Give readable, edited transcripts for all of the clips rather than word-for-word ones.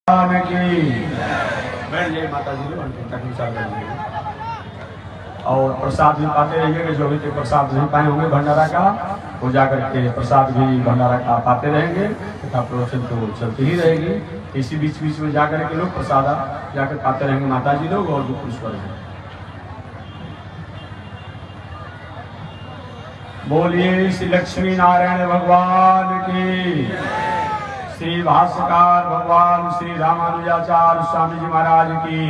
की माता जी और प्रसाद भी पाते रहिएगा। जो भी प्रसाद नहीं पाए होंगे भंडारा का वो जाकर के प्रसाद भी भंडारा का पाते रहेंगे तथा प्रवचन तो चलती ही रहेगी। इसी बीच बीच में जाकर के लोग प्रसाद जाकर पाते रहेंगे माता जी लोग और भी पुष्प रहेंगे। बोलिए श्री लक्ष्मी नारायण भगवान की, श्री भाष्यकार भगवान श्री रामानुजाचार्य स्वामी जी महाराज की,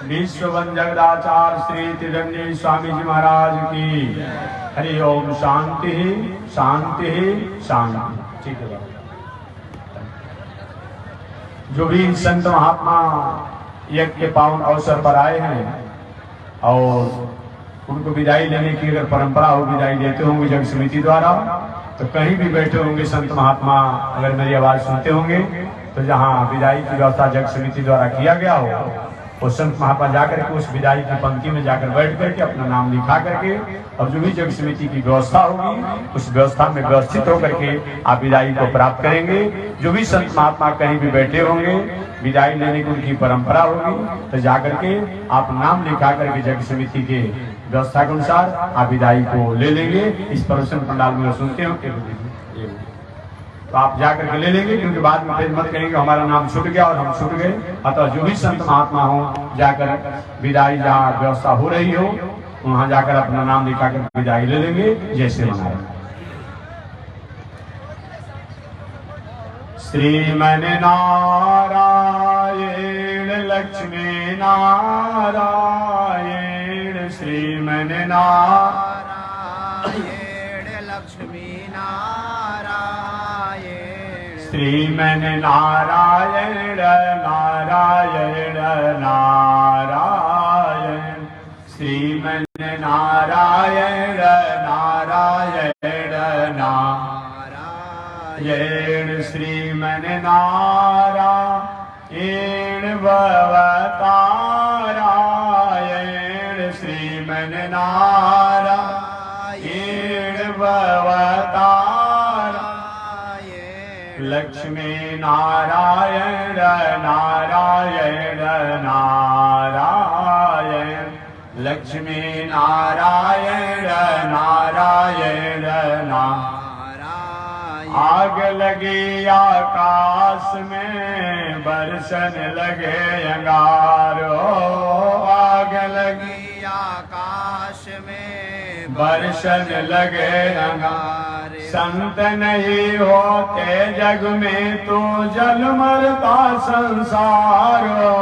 विश्ववन जगदाचार्य श्री त्रिरंजनी स्वामी जी महाराज की। हरि ओम। शांति शांति शांति। ठीक है। जो भी संत महात्मा यज्ञ के पावन अवसर पर आए हैं और उनको विदाई लेने की अगर परंपरा हो, विदाई देते होंगे जग समिति द्वारा, तो कहीं भी बैठे होंगे संत महात्मा अगर मेरी आवाज सुनते होंगे तो जहाँ विदाई की व्यवस्था जग समिति द्वारा किया गया हो वो संत महात्मा जाकर के उस विदाई की पंक्ति में जाकर बैठ करके अपना नाम लिखा करके और जो भी जग समिति की व्यवस्था होगी उस व्यवस्था में व्यवस्थित होकर के आप विदाई को प्राप्त करेंगे। जो भी संत महात्मा कहीं भी बैठे होंगे विदाई लेने की उनकी परंपरा होगी तो जाकर के आप नाम लिखा करके जग समिति के व्यवस्था के अनुसार आप विदाई को ले लेंगे। इस प्रवचन पंडाल में सुनते हो तो आप जाकर के ले लेंगे, क्योंकि बाद में फिर मत कहेंगे हमारा नाम छूट गया और हम छूट गए। अतः जो भी संत महात्मा हो जाकर विदाई जहाँ व्यवस्था हो रही हो वहां जाकर अपना नाम लिखा कर विदाई ले लेंगे जैसे मना। श्रीमन नारायण लक्ष्मी नारायण, श्रीमन नारायण लक्ष्मी नारायण, श्रीमन नारायण नारायण नारायण, श्रीमन नारायण नारायण नारायण, श्रीमन नारायण भवतारायण, श्रीमन नारायण भवतारायण, लक्ष्मी नारायण नारायण नारायण, लक्ष्मी नारायण नारायण नारायण। आग लगी आकाश में बरसन लगे अंगारो, आग लगी आकाश में बरसन लगे अंगार, संत नहीं होते जग में तो जल मरता संसारो,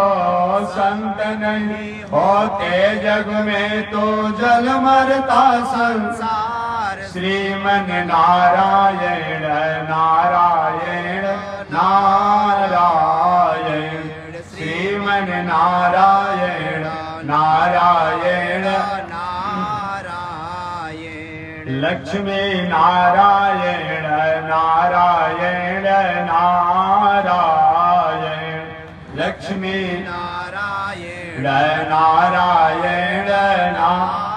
संत नहीं होते जग में तो जल मरता संसार, श्रीमन नारायण नारायण नारायण, श्रीमन नारायण नारायण नारायण, लक्ष्मी नारायण नारायण नारायण, लक्ष्मी नारायण नारायण नारायण,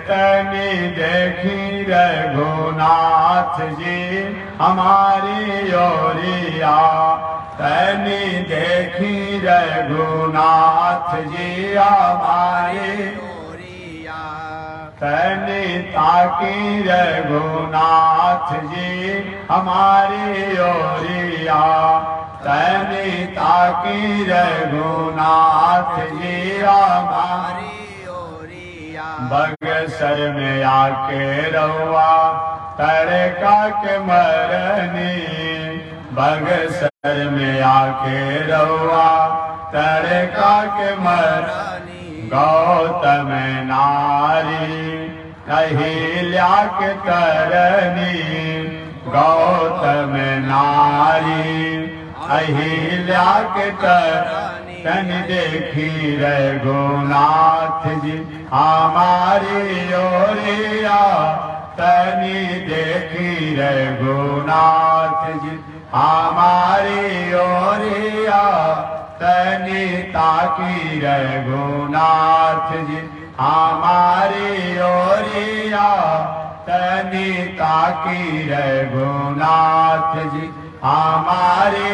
तनी देखी रघुनाथ जी हमारी ओरिया, तनी देखी रघुनाथ जी हमारी ओरिया, तनी ताकी रघुनाथ जी हमारी ओरिया, तनी ताकी रघुनाथ जी हमारी ओरिया, बगसर में आके रहुआ तरका के मरनी, बगसर में आके रहुआ तरका के मरनी, गौतम नारी अहिल्या के तरनी, गौतम नारी अहिल्या के तरनी, तन देखी रघुनाथ जी हमारी ओरिया, तनी देखी रघुनाथ जी हमारी ओरिया, तनी ताकी रघुनाथ जी हमारी ओरिया, तनी ताकी रघुनाथ जी हमारी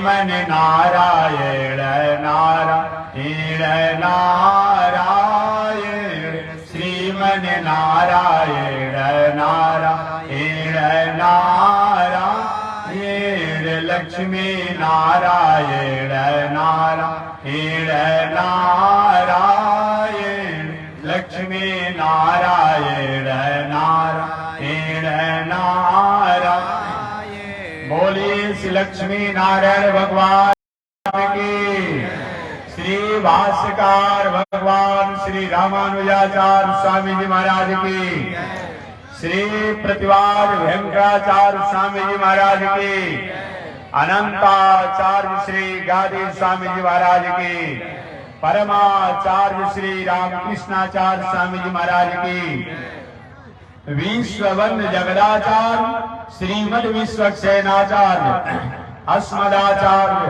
श्रीमन नारायण नारायण नारायण श्रीमन नारायण नारायण नारायण लक्ष्मी नारायण नारायण नारायण लक्ष्मी नारायण नारायण नारायण। बोलिए श्री लक्ष्मी नारायण भगवान की, श्री भाष्यकार भगवान श्री रामानुजाचार्य स्वामी जी महाराज की, श्री प्रतिवाद वेंकटाचार्य स्वामी जी महाराज की, अनंताचार्य श्री गादी स्वामी जी महाराज की, परमाचार्य श्री रामकृष्णाचार्य स्वामी जी महाराज की, विश्ववंद जगदाचार्य श्रीमद विश्वक्सेनाचार्य अस्मदाचार्य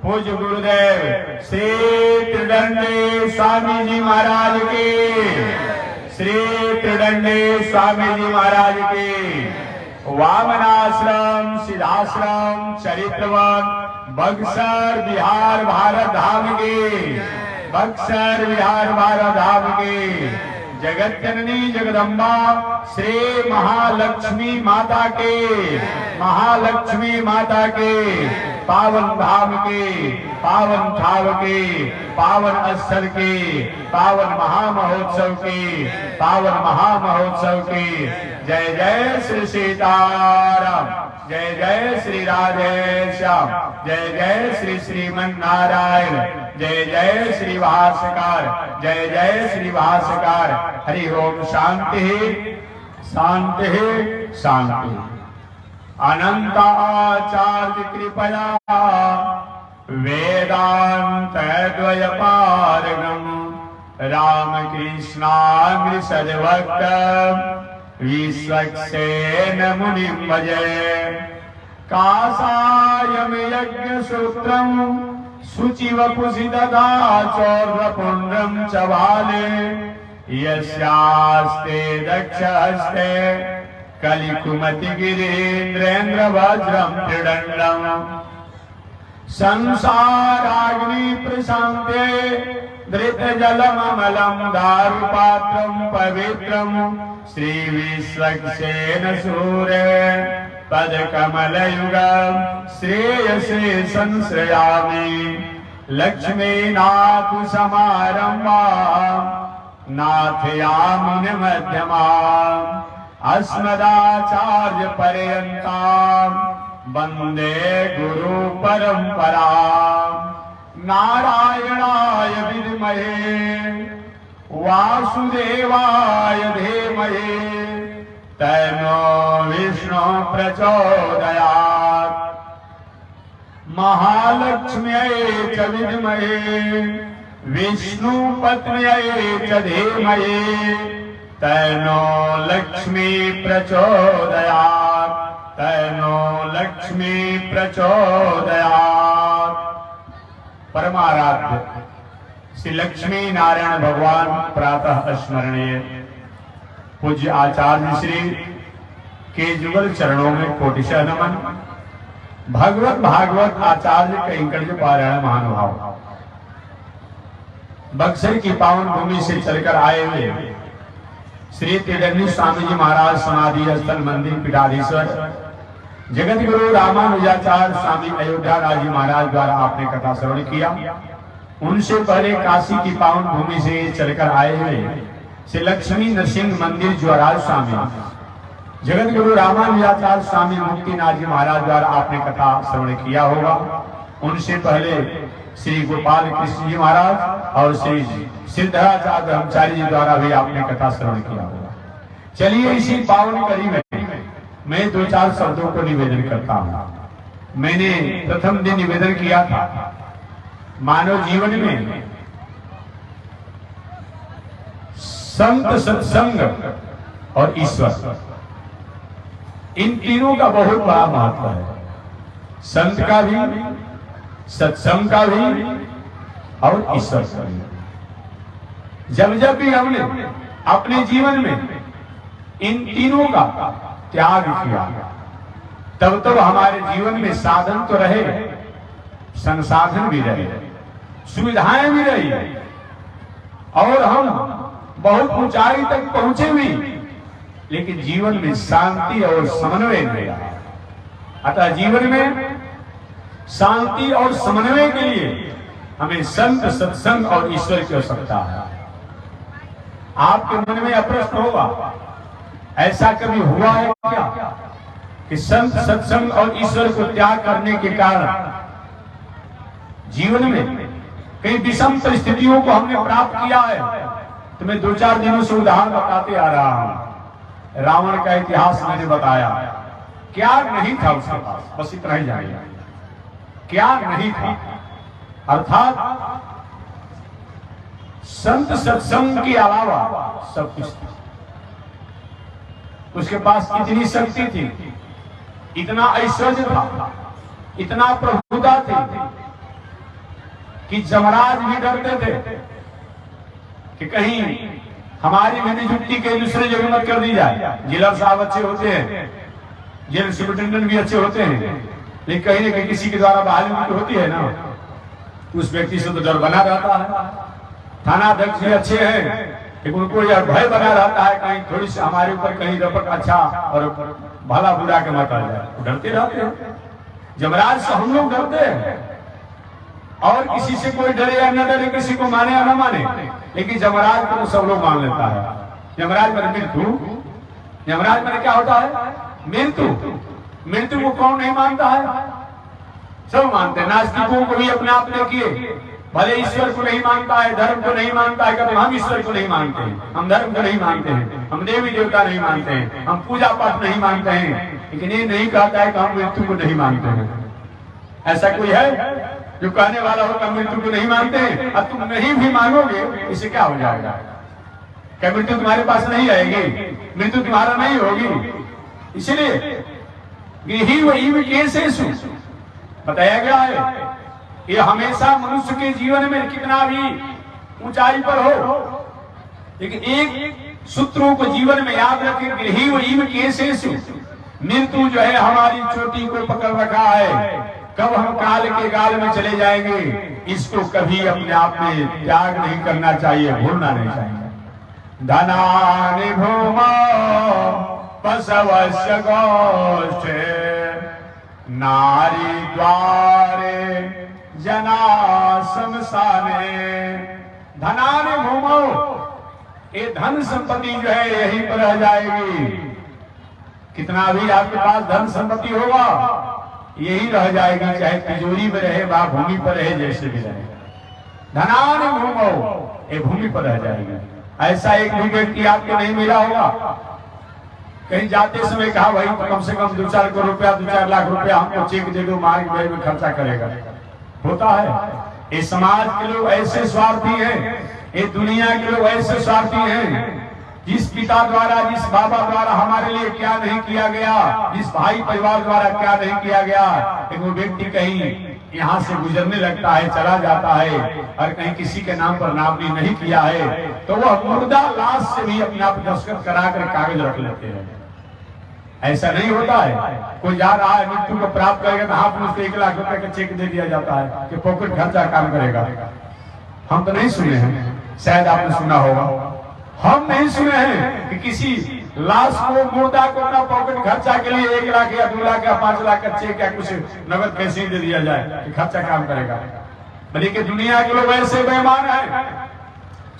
पूज्य गुरुदेव श्री त्रिदंडी स्वामी जी महाराज की, श्री त्रिदंडी स्वामी जी महाराज की, वामनाश्रम सिद्धाश्रम चरित्रवन बक्सर बिहार भारत धाम की, बक्सर बिहार भारत धाम की जगत जननी जगदम्बा श्री महालक्ष्मी माता के, महालक्ष्मी माता के पावन धाम के, पावन ठाव के, पावन स्थल के, पावन महामहोत्सव के, पावन महामहोत्सव के जय जय श्री सीताराम, जय जय श्री राधेश्याम, जय जय श्री श्रीमन नारायण, जय जय श्री भाष्यकार, जय जय श्री भाष्यकार। हरि ओम। शांति शांति शांति। अनंताचार्य कृपया वेदांत द्वय पारगम रामकृष्णाग्र सद्भक्त विश्वक्सेन मुनिं भजे। कासायम यज्ञ सूत्रम शुचिवपुषि ददा चौर्वपुण्ड्रम च बाले यस्यास्ते दक्षहस्ते कलिकुमति गिरीन्द्रेन्द्र वज्रम त्रिदंडम संसाराग्नि प्रशान्ते धृत जलममलं दारुपात्रं पवित्रं श्री विश्वक्सेन सूरे पदकमलयुगं श्रेयसे संश्रयामि। लक्ष्मीनाथ समारंभा नाथयामुनि मध्यमाम् अस्मदाचार्य पर्यन्ताम् वन्दे गुरु परंपरा। नारायणाय विद्महे वासुदेवाय धीमहि तन्नो विष्णु प्रचोदयात्। महालक्ष्म्यै च विद्महे विष्णुपत्न्यै च धीमहि तन्नो लक्ष्मी प्रचोदयात्, तन्नो लक्ष्मी प्रचोदयात्। परमाराध्य श्री लक्ष्मी नारायण भगवान प्रातः स्मरणीय पूज्य आचार्य श्री के जुगल चरणों में कोटिशः नमन। भगवत भागवत आचार्य कैंकर्य पारायण महानुभाव बक्सर की पावन भूमि से चलकर आए हुए श्री त्रिदंडी स्वामी जी महाराज समाधि स्थल मंदिर पीठाधीश्वर जगत गुरु रामानुजाचार्य स्वामी अयोध्या राज महाराज द्वारा आपने कथा श्रवण किया। उनसे पहले काशी की पावन भूमि से चलकर आए हुए श्री लक्ष्मी नरसिंह मंदिर ज्वाराज स्वामी जगत गुरु रामानुजाचार्य स्वामी मुक्तिनाथ जी महाराज द्वारा आपने कथा श्रवण किया होगा। उनसे पहले श्री गोपाल कृष्ण जी महाराज और श्री सिद्धराचार्य ब्रह्मचारी जी द्वारा भी आपने कथा श्रवण किया होगा। चलिए इसी पावन कड़ी में मैं दो चार शब्दों को निवेदन करता हूँ। मैंने प्रथम दिन निवेदन किया था मानव जीवन में संत सत्संग और ईश्वर इन तीनों का बहुत बड़ा महत्व है। संत का भी, सत्संग का भी और ईश्वर का भी। जब जब भी हमने अपने जीवन में इन तीनों का त्याग किया तब हमारे जीवन में साधन तो रहे संसाधन भी रहे, सुविधाएं भी रही, और हम बहुत ऊंचाई तक पहुंचे भी, लेकिन जीवन में शांति और समन्वय नहीं रहा। अतः जीवन में शांति और समन्वय के लिए हमें संत, सत्संग और ईश्वर की आवश्यकता है। आपके मन में यह प्रश्न होगा, ऐसा कभी हुआ है क्या कि संत, सत्संग और ईश्वर को त्याग करने के कारण जीवन में कई विषम परिस्थितियों को हमने प्राप्त किया है? तो मैं 2-4 दिनों से उदाहरण बताते आ रहा हूं। रावण का इतिहास मैंने बताया, क्या नहीं था उसके पास, बस इतना ही जानिए, क्या नहीं था। अर्थात संत सत्संग के अलावा सब कुछ था। उसके पास इतनी शक्ति थी, इतना ऐश्वर्य था, इतना प्रभुता थी कि जमराज भी डरते थे कि कहीं हमारी भी नियुक्ति के दूसरे जगह मत कर दी जाए। जिला साहब अच्छे होते हैं, जेल सुपरिटेंडेंट भी अच्छे होते हैं, लेकिन कहीं न कहीं किसी के द्वारा बहाली होती है ना, उस व्यक्ति से तो डर बना रहता है। थाना अध्यक्ष भी अच्छे हैं, लेकिन उनको यह भय बना रहता है कहीं थोड़ी सी हमारे ऊपर कहीं रपट अच्छा और भला बुरा के मत आ जाए, तो डरते रहते हैं। जमराज से हम लोग डरते हैं, और किसी से कोई डरे या न डरे, किसी को माने या न माने, लेकिन जमराज को तो सब लोग मान लेता है। जमराज मैंने मृत्यु, जमराज मैंने क्या होता है? मृत्यु। मृत्यु को कौन नहीं मानता है? सब मानते हैं। नास्तिकों को भी अपने आप ने किए, भले ईश्वर को नहीं मानता है, धर्म को नहीं मानता है, कहते हम ईश्वर को नहीं मानते हैं, हम धर्म को नहीं मानते हैं, हम देवी देवता नहीं मानते हैं, हम पूजा पाठ नहीं मानते हैं, लेकिन ये नहीं कहता है कि हम मृत्यु को नहीं मानते हैं। ऐसा कोई है जो कहने वाला हो कि मृत्यु को नहीं मानते हैं? अब तुम नहीं भी मानोगे, इससे क्या हो जाएगा? क्या मृत्यु तुम्हारे पास नहीं आएगी? मृत्यु तुम्हारा नहीं होगी। इसलिए यही वही कैसे बताया गया है, ये हमेशा मनुष्य के जीवन में कितना भी ऊंचाई पर हो, लेकिन एक सूत्रों को जीवन में याद रखें, यही वही कैसे मृत्यु जो है हमारी चोटी को पकड़ रखा है, कब हम काल के गाल में चले जाएंगे, इसको कभी अपने आप में त्याग नहीं करना चाहिए, भूलना नहीं चाहिए। धनानि भूमौ पशवस्य गोष्ठे नारी द्वारे जना शमशाने। धनानि भूमौ, ये धन संपत्ति जो है यहीं पर रह जाएगी। कितना भी आपके पास धन संपत्ति होगा, यही रह जाएगी, चाहे तिजोरी में रहे, वह भूमि पर रहे, जैसे भी रहे। धनानि भूमौ, ये भूमि पर रह जाएगी। ऐसा एक भी व्यक्ति आपको नहीं मिला होगा, कहीं जाते समय कहा भाई तो कम से कम 2-4 करोड़ रुपया, 2-4 लाख रुपया हमको चेक दे दो, मार्ग में खर्चा करेगा। होता है। इस समाज के लोग ऐसे स्वार्थी हैं, ये दुनिया के लोग ऐसे स्वार्थी हैं, जिस पिता द्वारा, जिस बाबा द्वारा हमारे लिए क्या नहीं किया गया, जिस भाई परिवार द्वारा क्या नहीं किया गया, एक वो व्यक्ति कहीं यहाँ से गुजरने लगता है, चला जाता है, और कहीं किसी के नाम पर नाम भी नहीं किया है, तो वह मुर्दा लाश से भी अपने आप दस्तखत कराकर कागज रख लेते हैं। ऐसा नहीं होता है। कोई जा रहा है मृत्यु को प्राप्त करेगा तो हाथ में उसको 1 लाख रुपए का चेक दे दिया जाता है कि पॉकेट खर्चा काम करेगा। हम तो नहीं सुने हैं, शायद आपने सुना होगा। हम नहीं सुने हैं कि किसी लाश को, मुर्दा को अपना पॉकेट खर्चा के लिए 1 लाख या 2 लाख या 5 लाख का चेक या कुछ नगद पैसे दे दिया जाए कि खर्चा काम करेगा। बल्कि दुनिया के लोग ऐसे बेईमान हैं,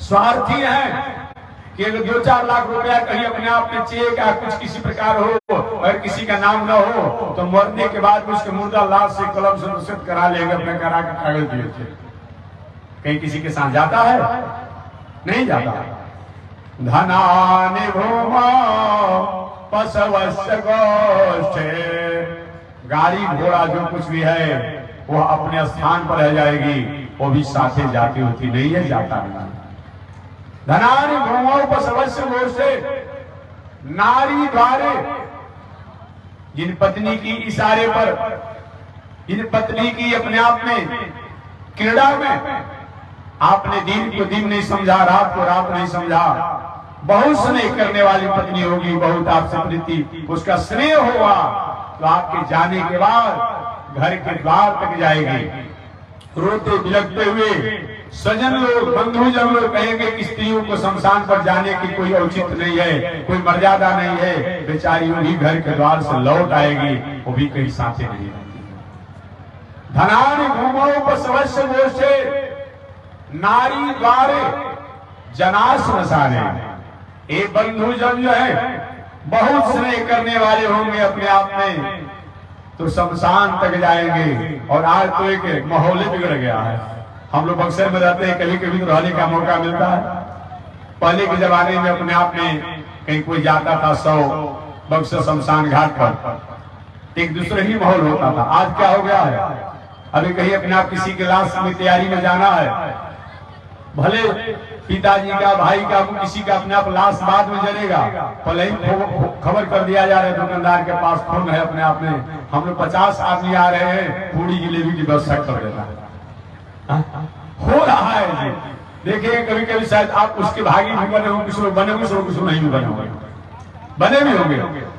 स्वार्थी हैं कि अगर 2-4 लाख रुपया कहीं अपने आप में चेक या कुछ किसी प्रकार हो और किसी का नाम न हो, तो मरने के बाद उसके मुर्दा लाश से कलम से दस्तखत करा लेगा, अपने करा के कागज दिए थे। कहीं किसी के साथ जाता है? नहीं जाता। धनानि भूमौ पशवस्य गोष्ठे, गाड़ी घोड़ा जो कुछ भी है वो अपने स्थान पर रह जाएगी, वो भी साथे जाती होती नहीं है, जाता नहीं। धनानि भूमौ पशवस्य गोष्ठे नारी द्वारे, जिन पत्नी की इशारे पर, जिन पत्नी की अपने आप में क्रीड़ा में आपने दिन को दिन नहीं समझा, रात को रात नहीं समझा, बहुत स्नेह करने वाली पत्नी होगी, बहुत आपसे प्रीति, उसका स्नेह होगा, तो आपके जाने के बाद घर के द्वार तक जाएगी, रोते बिलखते हुए स्वजन लोग, बंधुजन लोग कहेंगे कि स्त्रियों को शमशान पर जाने की कोई औचित्य नहीं है, कोई मर्यादा नहीं है, बेचारी वो भी घर के द्वार से लौट आएगी, वो भी कहीं साथे नहीं रहती। धनानि भूमौपस्वस्य गोष्ठे नारी द्वारे जनाश्मशाने। ये बंधुजन जो है बहुत स्नेह करने वाले होंगे अपने आप में, तो शमशान तक जाएंगे। और आज तो एक माहौल बिगड़ गया है। हम लोग अक्सर में रहते हैं, कभी कभी तो रहने का मौका मिलता है। पहले के जमाने में अपने आप में कहीं कोई जाता था 100 बक्सर शमशान घाट पर, एक दूसरे ही माहौल होता था। आज क्या हो गया है, अभी कहीं अपने आप किसी के लाश में तैयारी में जाना है, भले पिताजी का, भाई का, किसी का अपने आप लाश बाद में जलेगा, पहले ही खबर कर दिया जा रहा है, दुकानदार के पास फोन है, अपने आप में हम लोग 50 आदमी आ रहे हैं, पूरी जिलेबी की व्यवस्था कर देता है। हो रहा है जी। देखिए कभी कभी शायद आप उसके भागी भी बने होंगे, कुछ लोग बने होंगे, कुछ नहीं भी बने होंगे, बने भी होंगे,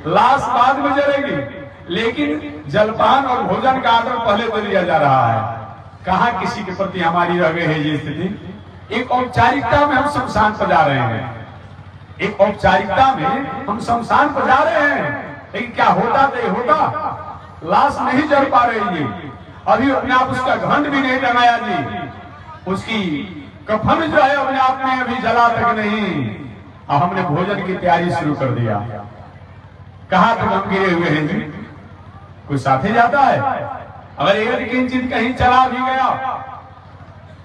लाश बाद में जलेगी, लेकिन जलपान और भोजन का आदर पहले तो दिया जा रहा है। कहाँ किसी के प्रति हमारी रह गई है ये स्थिति। एक औपचारिकता में हम शमशान पर जा रहे हैं, एक औपचारिकता में हम शमशान पर जा रहे हैं, लेकिन क्या होता तो होता, लाश नहीं जल पा रही जी, अभी अपने आप उसका घंट भी नहीं टंगाया जी, उसकी कफन जो है अपने आप में अभी जला तक नहीं, और हमने भोजन की तैयारी शुरू कर दिया। कहाँ तक हम गिरे हुए हैं जी, कोई साथे जाता है। अगर एक किंचित कहीं चला भी गया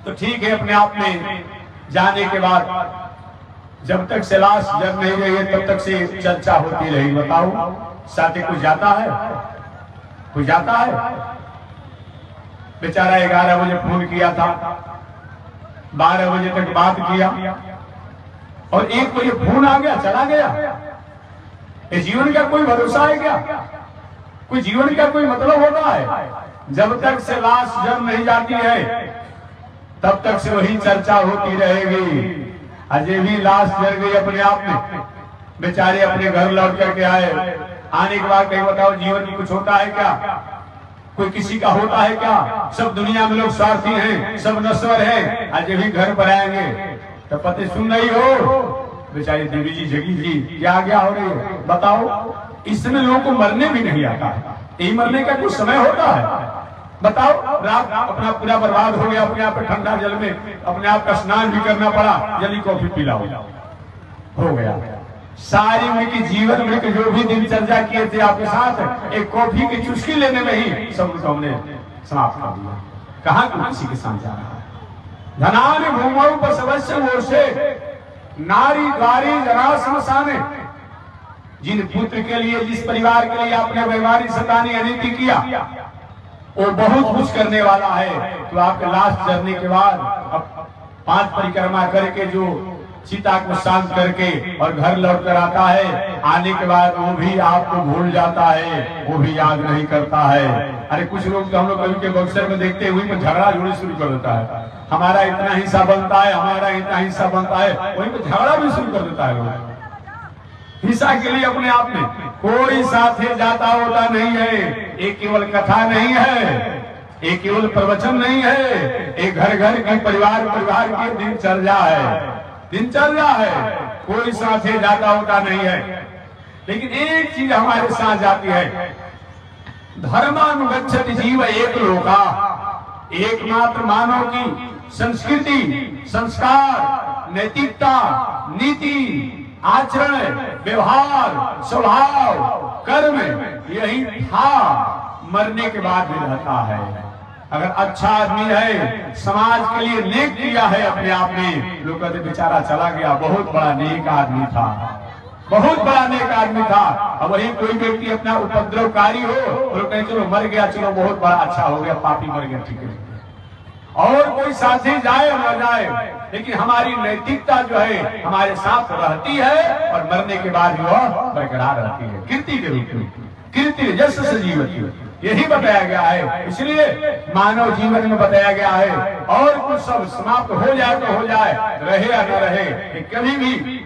तो ठीक है, अपने आप में जाने के बाद जब तक से लाश जब नहीं रही है तब तक से चर्चा होती रही। बताओ साथे कोई जाता है, कोई जाता है? बेचारा 11 बजे फोन किया था, 12 बजे तक बात किया, और 1 बजे फोन आ गया, चला गया। ये जीवन का कोई भरोसा है क्या? कोई जीवन का कोई मतलब होता है? जब तक से लाश जब नहीं जाती है तब तक से वही चर्चा होती रहेगी। अजय भी लाश जल गई अपने आप में, बेचारे अपने घर लौट करके आए, आने के बाद कहीं बताओ जीवन में कुछ होता है क्या? कोई किसी का होता है क्या? सब दुनिया में लोग स्वार्थी हैं, सब नश्वर हैं। अजय भी घर पर आएंगे तो पति सुन रही हो, बेचारी देवी जी, जगी जी, क्या क्या हो रही है बताओ। इसमें लोगों को मरने भी नहीं आता है, यही मरने का कुछ समय होता है। बताओ, रात अपना पूरा बर्बाद हो गया, अपने आप ठंडा जल में अपने आप का स्नान भी करना पड़ा, जल्दी कॉफी पिला हो गया। सारी उनकी जीवन में जो भी दिनचर्या किए थे आपके साथ, एक कॉफी की चुस्की लेने में ही सब हमने समाप्त कर दिया। कहाँ किसी के साथ जा रहा है? धनानि भूमौपस्वस्य गोष्ठे नारी द्वारे जनाश्मशाने। जिन पुत्र के लिए, जिस परिवार के लिए आपने व्यवहारिक शैतानी अनीति किया, वो बहुत कुछ करने वाला है। तो आपके लाश जलने के बाद अब 5 परिक्रमा करके जो चिता को शांत करके और घर लौट कर आता है, आने के बाद वो भी आपको भूल जाता है, वो भी याद नहीं करता है। अरे कुछ लोग तो हम लोग कभी के बक्सर में देखते हुए तो झगड़ा झोड़ी शुरू कर देता है, हमारा इतना हिस्सा बनता है, हमारा इतना हिस्सा बनता है, वहीं पर झगड़ा भी शुरू कर देता है लोग हिस्सा के लिए। अपने आप में कोई साथे जाता होता नहीं है। एक केवल कथा नहीं है, एक केवल प्रवचन नहीं है, एक घर घर की परिवार परिवार की दिनचर्या है, दिनचर्या है। कोई साथे जाता होता नहीं है, लेकिन एक चीज हमारे साथ जाती है, धर्मानुगच्छति जीव एक लोका। एकमात्र मानव की संस्कृति, संस्कार, नैतिकता, नीति, आचरण, व्यवहार, स्वभाव, कर्म यही था, मरने के बाद भी रहता है। अगर अच्छा आदमी है, समाज के लिए नेक किया है अपने आप में, लोग कहते बेचारा चला गया, बहुत बड़ा नेक आदमी था, बहुत बड़ा नेक आदमी था। अब वही कोई व्यक्ति अपना उपद्रवकारी हो और कहीं चलो मर गया, चलो बहुत बड़ा अच्छा हो गया, पापी मर गया, ठीक है। और कोई साथी जाए न जाए, लेकिन हमारी नैतिकता जो है हमारे साथ रहती है और मरने के बाद वह बरकरार रहती है, कीर्ति के रूप में, कीर्ति जस सजीवति, यही बताया गया है। इसलिए मानव जीवन में बताया गया है, और कुछ सब समाप्त हो जाए तो हो जाए, रहे या न रहे, कभी भी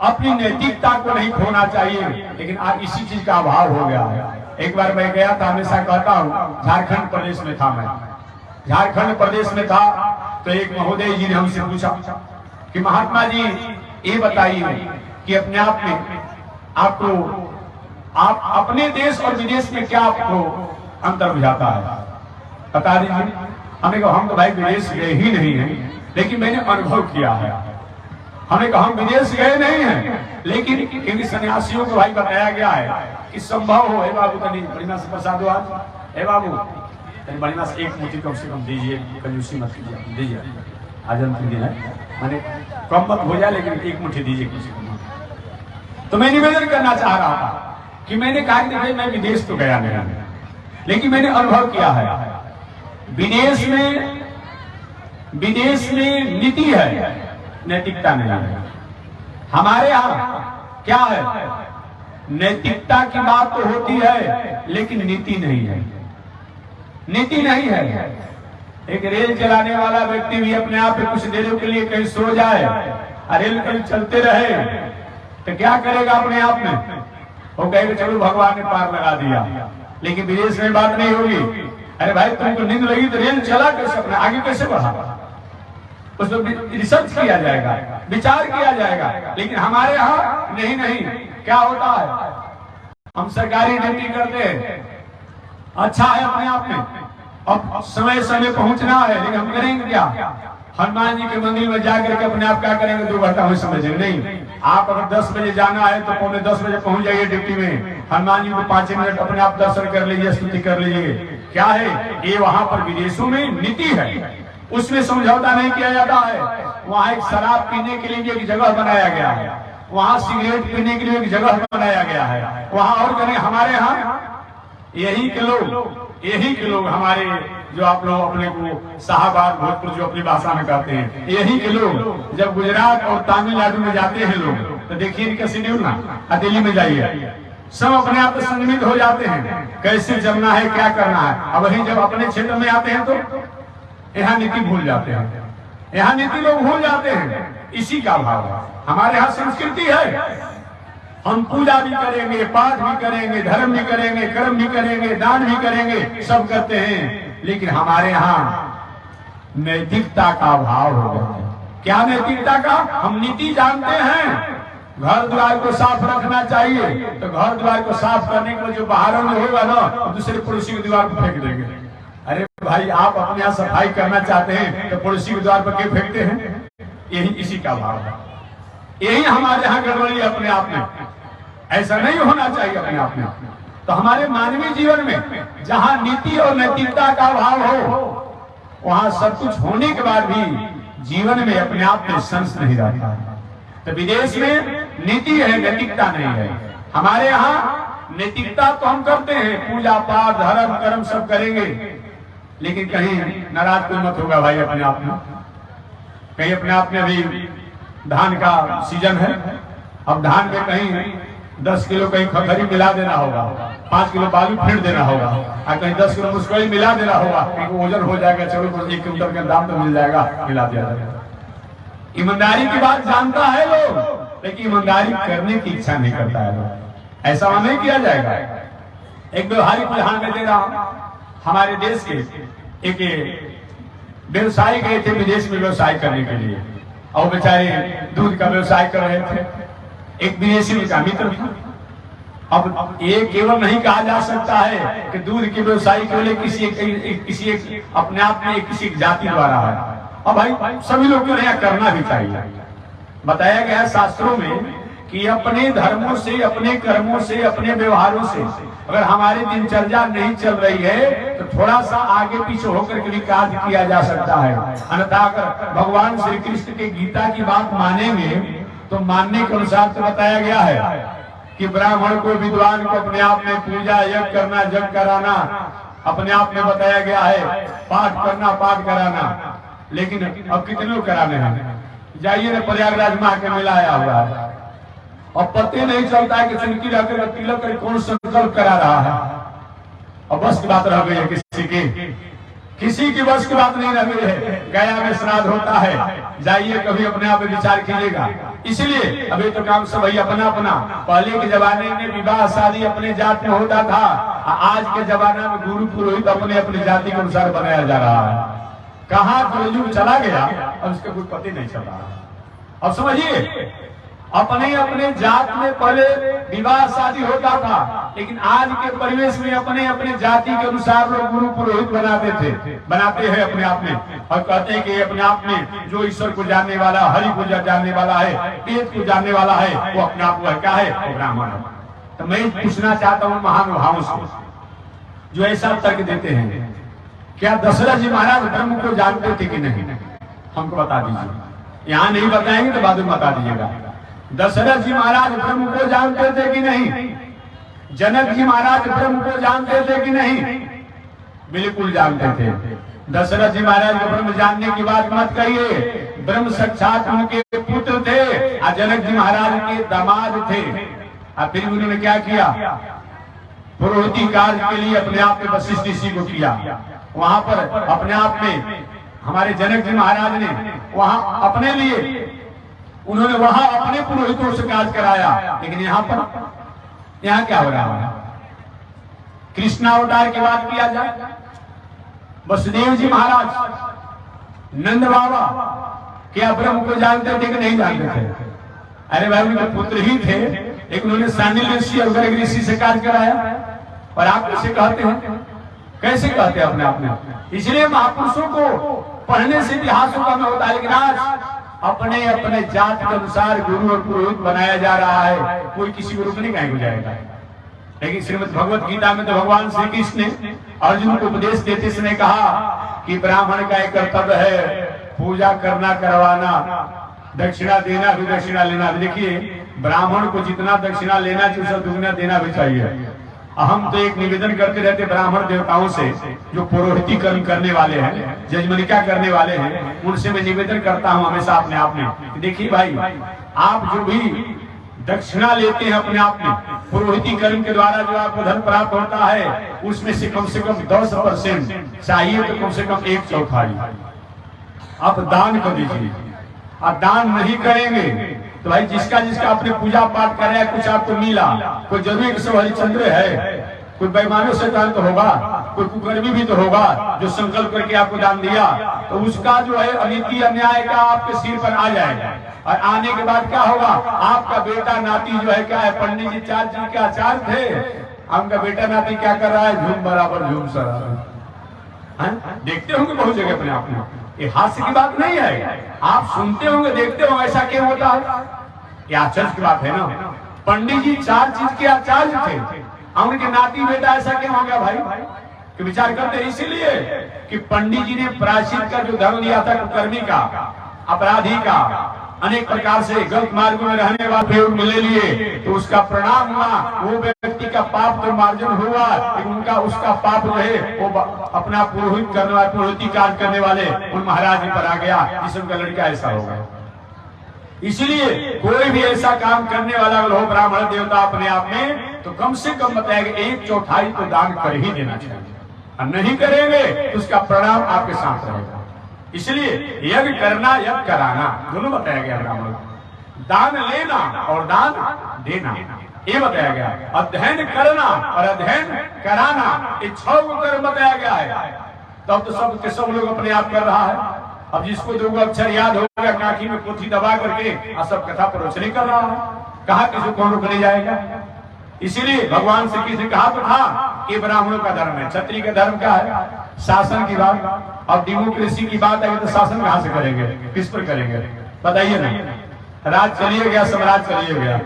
अपनी नैतिकता को नहीं खोना चाहिए। लेकिन आज इसी चीज का अभाव हो गया है। एक बार मैं गया था, हमेशा कहता हूँ, झारखंड प्रदेश में था मैं, झारखंड प्रदेश में था, तो एक महोदय जी ने हमसे पूछा कि महात्मा जी ये बताइए कि अपने आप में आपको आप अपने देश और विदेश में क्या आपको अंतर बुझाता है, बता दीजिए। हमने कहा हम तो भाई विदेश गए ही नहीं हैं, लेकिन मैंने अनुभव किया है। हमने कहा हम विदेश गए नहीं हैं, लेकिन इन सन्यासियों को भाई बताया गया है कि संभव हो। हे बाबू तनी बढ़िया से प्रसाद आज, हे बाबू तनी बढ़िया से एक मुट्ठी कम से कम दीजिए, कंजूसी मत कीजिए, दीजिए आज अंतिम दिन है, मैंने कम मत हो जाए लेकिन एक मुट्ठी दीजिए कम से कम। तो मैं निवेदन करना चाह रहा था कि मैंने कहा कि भाई मैं विदेश तो गया नहीं, लेकिन मैंने अनुभव किया है विदेश में नीति है, नैतिकता नहीं है। हमारे यहाँ क्या है, नैतिकता की बात तो होती है लेकिन नीति नहीं है, नीति नहीं है। एक रेल चलाने वाला व्यक्ति भी अपने आप में कुछ देर के लिए कहीं सो जाए, रेल कहीं चलते रहे तो क्या करेगा अपने आप में, वो कहेगा चलो भगवान ने पार लगा दिया। लेकिन विदेश में बात नहीं होगी, अरे भाई तुमको नींद लगी तो रेल चला कैसे, अपने आगे कैसे बढ़ा, उसमें रिसर्च किया जाएगा, विचार किया जाएगा। लेकिन हमारे यहाँ नहीं, क्या होता है, हम सरकारी ड्यूटी करते हैं, अच्छा है अपने आप में, अब समय समय पहुंचना है, लेकिन हम करेंगे क्या, हनुमान जी के मंदिर में जाकर के अपने आप क्या करेंगे, 2 घंटा में समझेंगे नहीं। आप अगर 10 बजे जाना है तो 9:45 बजे पहुंच जाइए ड्यूटी में, हनुमान जी को 5 मिनट अपने आप दर्शन कर लीजिए, स्तुति कर लीजिए। क्या है ये, वहां पर विदेशों में नीति है, उसमें समझौता नहीं किया जाता है। वहां एक शराब पीने के लिए एक जगह बनाया गया है, वहां सिगरेट पीने के लिए एक जगह बनाया गया है, वहां और करें। हमारे यहाँ यही के लोग हमारे जो आप लोग अपने को शाहबाद भोजपुर जो अपनी भाषा में कहते हैं, यही के लोग जब गुजरात और तमिलनाडु में जाते हैं लोग, तो देखिए इनका शेड्यूल ना, दिल्ली में जाइए सब अपने आप संयमित हो जाते हैं, कैसे जमना है क्या करना है। अब वही जब अपने क्षेत्र में आते हैं तो यहाँ नीति भूल जाते हैं, यहाँ नीति लोग भूल जाते हैं। इसी का भाव है, हमारे यहाँ संस्कृति है, हम पूजा भी करेंगे, पाठ भी करेंगे, धर्म भी करेंगे, कर्म भी करेंगे, दान भी करेंगे, सब करते हैं, लेकिन हमारे यहाँ नैतिकता का अभाव हो गया है। क्या नैतिकता का, हम नीति जानते हैं, घर द्वार को साफ रखना चाहिए, तो घर द्वार को साफ करने के लिए जो बाहरों में होगा ना, दूसरे पड़ोसी की दीवार पर फेंक देंगे। अरे भाई आप अपने यहाँ सफाई करना चाहते हैं तो पड़ोसी के द्वार पर क्यों फेंकते हैं, यही इसी का भाव है। यही हमारे यहाँ गड़बड़ी अपने आप में, ऐसा नहीं होना चाहिए अपने आप में। तो हमारे मानवीय जीवन में जहाँ नीति और नैतिकता का अभाव हो, वहाँ सब कुछ होने के बाद भी जीवन में अपने आप में सेंस नहीं रहता है। तो विदेश में नीति है, नैतिकता नहीं है। हमारे यहाँ नैतिकता तो हम करते हैं, पूजा पाठ धर्म कर्म सब करेंगे, लेकिन कहीं नाराज कोई मत होगा भाई अपने आप में, कहीं अपने आप में अभी धान का सीजन है, अब धान में कहीं 10 किलो कहीं खखरी मिला देना होगा, 5 किलो बालू फेंट देना होगा, और कहीं 10 किलो मुस्करी मिला देना होगा, कहीं वजन हो जाएगा, चलो 1 क्विंटल का दाम तो मिल जाएगा, मिला दिया जाएगा। ईमानदारी की बात जानता है लोग, लेकिन ईमानदारी करने की इच्छा नहीं करता है लोग, ऐसा वहां नहीं किया जाएगा। एक व्यवहारिक उदाहरण में दे रहा हूं, हमारे देश के एक व्यवसायी गए थे विदेश में व्यवसाय करने के लिए, और बेचारे दूध का व्यवसाय कर रहे थे, एक विदेशी उनका मित्र था। अब ये केवल नहीं कहा जा सकता है कि दूध के व्यवसायी केवल किसी एक अपने आप में किसी एक जाति द्वारा है, और भाई सभी लोग को यहाँ करना भी चाहिए। बताया गया है शास्त्रों में कि अपने धर्मों से, अपने कर्मों से, अपने व्यवहारों से अगर हमारी दिनचर्या नहीं चल रही है तो थोड़ा सा आगे पीछे होकर के भी कार्य किया जा सकता है। अन्यथा अगर भगवान श्री कृष्ण के गीता की बात मानेंगे तो मानने के अनुसार तो बताया गया है कि ब्राह्मण को, विद्वान को अपने आप में पूजा यज्ञ करना, जग कराना अपने आप में बताया गया है, पाठ करना, पाठ कराना। लेकिन अब कितने लोग कराने हैं, जाइए ना प्रयागराज माह के मेला आया हुआ है, और पते नहीं चलता है कि चुनकी रखकर तिलक कर कौन संकल्प करा रहा है, और बस की बात रह गई है किसी की बस की बात नहीं रह गई है। गया में श्राद्ध होता है, जाइए कभी अपने आप में विचार कीजिएगा, इसलिए अभी तो काम सब वही अपना अपना। पहले के जमाने में विवाह शादी अपने जात में होता था, आज के जमाने में गुरु पुरोहित अपने अपनी जाति के अनुसार बनाया जा रहा है। कहाँ कलयुग चला गया अब उसका कुछ पता नहीं चल रहा। अब समझिए, अपने अपने जात में पहले विवाह शादी होता था, लेकिन आज के परिवेश में अपने अपने जाति के अनुसार लोग गुरु पुरोहित बनाते हैं अपने आप में, और कहते हैं कि अपने आप में जो ईश्वर को जानने वाला, हरि को जानने वाला है, वेद को जानने वाला है, वो अपने आप को क्या है, वो ब्राह्मण है। तो मैं पूछना चाहता हूँ महानुभावों से जो ऐसा तर्क देते हैं, क्या दशरथ जी महाराज ब्रह्म को जानते थे कि नहीं? हमको बता दीजिए। यहाँ नहीं बताएंगे तो बाद में बता दीजिएगा। दशरथ जी महाराज ब्रह्म को जानते थे कि नहीं? जनक जी महाराज ब्रह्म को जानते थे कि नहीं? बिल्कुल जानते थे। दशरथ जी महाराज को ब्रह्म जानने की बात मत कहिए, ब्रह्म साक्षात उनके पुत्र थे और जनक जी महाराज के दामाद थे। और फिर उन्होंने क्या किया? पुरोहिती कार्य के लिए अपने आप में वशिष्ठ ऋषि को किया। वहां पर अपने आप में हमारे जनक जी महाराज ने वहां अपने लिए उन्होंने वहां अपने पुरोहितों से कार्य कराया। लेकिन यहाँ क्या हो रहा है? कृष्णावतार की बात किया जाए, वसुदेव जी महाराज, नंद बाबा क्या ब्रह्म को जानते थे कि नहीं जानते थे? अरे भाई उनके पुत्र ही थे, लेकिन उन्होंने सानिल ऋषि और गर्ग ऋषि से कार्य कराया। और आप कैसे कहते हैं? कैसे कहते हैं अपने आप में? इसलिए महापुरुषों को पढ़ने से इतिहासों का होता है, लेकिन आज अपने अपने जात के अनुसार गुरु और पुरोहित बनाया जा रहा है। कोई किसी को रुकने का जाएगा। लेकिन श्रीमद् भगवत गीता में तो भगवान श्री कृष्ण ने अर्जुन को उपदेश देते समय कहा कि ब्राह्मण का एक कर्तव्य है पूजा करना, करवाना, दक्षिणा देना भी, दक्षिणा लेना भी। देखिए, ब्राह्मण को जितना दक्षिणा लेना चाहिए उससे दुगना देना भी चाहिए। हम तो एक निवेदन करते रहते ब्राह्मण देवताओं से जो पुरोहिती कर्म करने वाले हैं, जजमनिका करने वाले हैं, उनसे मैं निवेदन करता हूं हमेशा अपने आप में, देखिए भाई, आप जो भी दक्षिणा लेते हैं अपने आप में, पुरोहिती कर्म के द्वारा जो आपको धन प्राप्त होता है, उसमें से कम 10% चाहिए, तो कम से कम 1/4 आप दान कर दीजिए। आप दान नहीं करेंगे तो भाई जिसका जिसका आपने पूजा पाठ कर रहा है कुछ आपको मिला, कोई जरूरी कि हरिश्चंद्र है, कोई बेईमानों से दान तो होगा, कोई कुकर्मी भी तो होगा जो संकल्प करके आपको दान दिया, तो उसका जो है अनिति अन्याय का आपके सिर पर आ जाएगा। और आने के बाद क्या होगा? आपका बेटा नाती जो है क्या है, पंडित जी 4 जी के आचार्य थे, आपका बेटा नाती क्या कर रहा है? झूम बराबर झूम सर। देखते होंगे बहुत जगह अपने आप में, ये हास्य की बात नहीं है, आप सुनते होंगे, देखते होंगे, ऐसा क्यों होता है? ये आश्चर्य की बात है ना। पंडित जी 4 चीज के आचार्य थे, उनके नाती बेटा ऐसा क्यों हो गया भाई? कि विचार करते इसीलिए कि पंडित जी ने प्रायश्चित का जो धर्म लिया था, कर्मी का, अपराधी का, अनेक प्रकार से गलत मार्ग में रहने वाले मिले लिए, तो उसका प्रणाम हुआ, वो व्यक्ति का पाप तो मार्जन हुआ, लेकिन उनका उसका पाप जो है वो अपना पुरोहित करने वाले, पुरोहिती कार्य करने वाले उन महाराज जी पर आ गया, जिससे उनका लड़का ऐसा हो गया। इसलिए कोई भी ऐसा काम करने वाला अगर हो ब्राह्मण देवता अपने आप में, तो कम से कम बताया 1/4 तो दान कर ही देना चाहिए, और नहीं करेंगे तो उसका परिणाम आपके साथ रहेगा। इसलिए यज्ञ करना, यज्ञ कराना दोनों बताया गया ब्राह्मण, दान लेना और दान देना ये बताया गया, अध्ययन करना और अध्ययन कराना, ये 6 कर्म बताया गया है। तब तो सब के सब लोग अपने आप कर रहा है। अब जिसको 2 अक्षर याद हो गया, काखी में पोथी दबा करके और सब कथा प्रवचन कर रहा है, कहा किसी कौन रोकने जाएगा? इसीलिए भगवान श्री कृष्ण ने कहा तो था कि ब्राह्मणों का धर्म है, क्षत्रिय का धर्म क्या है? शासन की बात। अब डेमोक्रेसी की बात आई तो शासन कहां से करेंगे, किस पर करेंगे? बताइए ना। राज चलिए गया, स्वराज चलिए गया,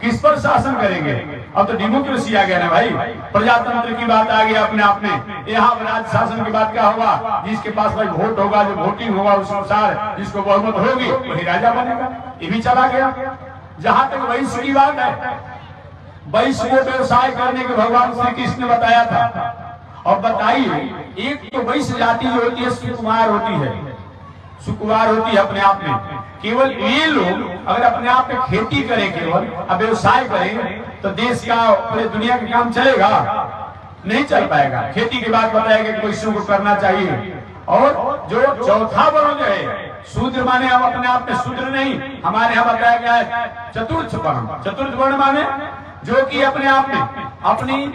किस पर शासन करेंगे? अब तो डेमोक्रेसी आ गया ना भाई, प्रजातंत्र की बात आ गई अपने आप में। यहाँ राज शासन की बात क्या होगा? जिसके पास भाई वोट होगा, जो वोटिंग होगा उस अनुसार जिसको बहुमत होगी वही राजा बनेगा। ये भी चला गया। जहां तक वैश्य की बात है, वैश्य को व्यवसाय करने के भगवान श्री कृष्ण ने बताया था। और बताइए, एक तो वैश्य जाति जो होती है सुकुमार होती है, सुकुमार होती है अपने आप में। केवल ये लोग अगर अपने आप में खेती करें, केवल व्यवसाय करें, तो देश का, पूरे दुनिया का काम चलेगा? नहीं चल पाएगा। खेती की बात बताया कि वैश्यों को करना चाहिए। और जो चौथा वर्ण है, शूद्र माने हम अपने आप में शूद्र नहीं, हमारे यहाँ बताया गया है चतुर्थ वर्ण। चतुर्थ वर्ण माने जो कि अपने आप में अपनी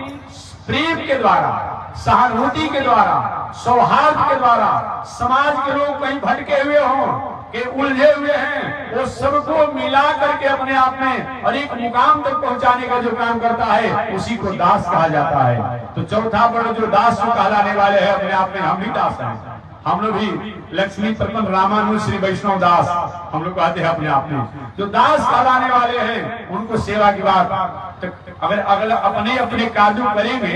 प्रेम के द्वारा, सहानुभूति के द्वारा, सौहार्द के द्वारा समाज के लोग कहीं भटके हुए हों, के उलझे हुए हैं, वो सबको मिला करके अपने आप में और एक मुकाम तक पहुंचाने का जो काम करता है उसी को दास कहा जाता है। तो चौथा वर्ण जो दास को कहलाने वाले हैं, अपने आप में हम भी दास हैं। हम लोग भी लक्ष्मी प्रपन्न रामानुज श्री वैष्णव दास हम लोग कहते हैं अपने आप में। जो दास कहलाने वाले हैं उनको सेवा की बात, अगर अगला अपने अपने कार्यों करेंगे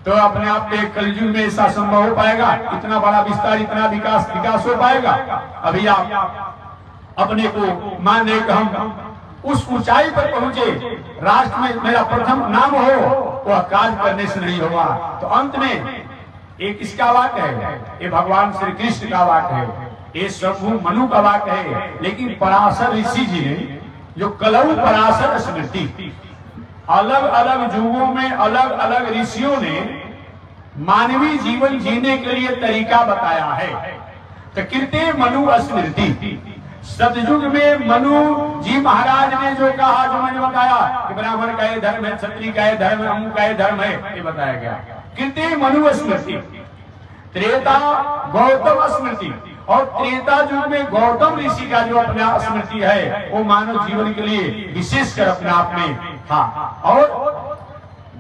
तो अपने आप में कलयुग में ऐसा संभव हो पाएगा, इतना बड़ा विस्तार, इतना विकास हो पाएगा। अभी आप अपने को मान लें कि हम उस ऊंचाई पर पहुंचे, राष्ट्र में मेरा प्रथम नाम हो, वह कार्य करने से नहीं होगा। तो अंत में एक इसका वाक्य है, ये भगवान श्री कृष्ण का वाक्य है, ये शंभु मनु का वाक्य है। लेकिन पराशर ऋषि जी ने जो कलऊ पराशर स्मृति, अलग अलग युगों में अलग अलग ऋषियों ने मानवीय जीवन जीने के लिए तरीका बताया है। तो कृते मनु स्मृति, सतयुग में मनु जी महाराज ने जो कहा, जो मैंने बताया कि ब्राह्मण का ये धर्म है, क्षत्रिय का ये धर्म है, अमु का ये धर्म है, ये बताया गया। कृते मनु स्मृति, त्रेता गौतम स्मृति, और त्रेता युग में गौतम ऋषि का जो अपना स्मृति है वो मानव जीवन के लिए विशेषकर अपने आप में था। और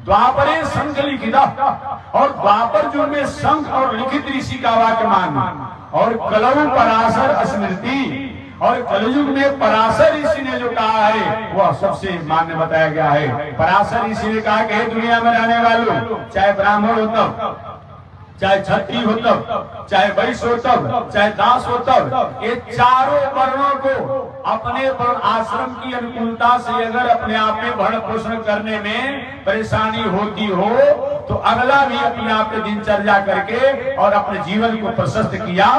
द्वापरे संघ लिखित, और द्वापर युग में संघ और लिखित ऋषि का वाक्य मान, और कलऊ पराशर स्मृति, और कलयुग में पराशर ऋषि ने जो कहा है वह सबसे मान्य बताया गया है। पराशर ऋषि ने कहा कि दुनिया में रहने वालों, चाहे ब्राह्मण हो तब, चाहे क्षत्रिय हो तब, चाहे वैश्य हो तब, चाहे दास हो तब, ये चारों वर्णों को अपने वर्ण आश्रम की अनुकूलता से अगर अपने आप में भरण पोषण करने में परेशानी होती हो तो अगला भी अपने आप में दिनचर्या करके और अपने जीवन को प्रशस्त किया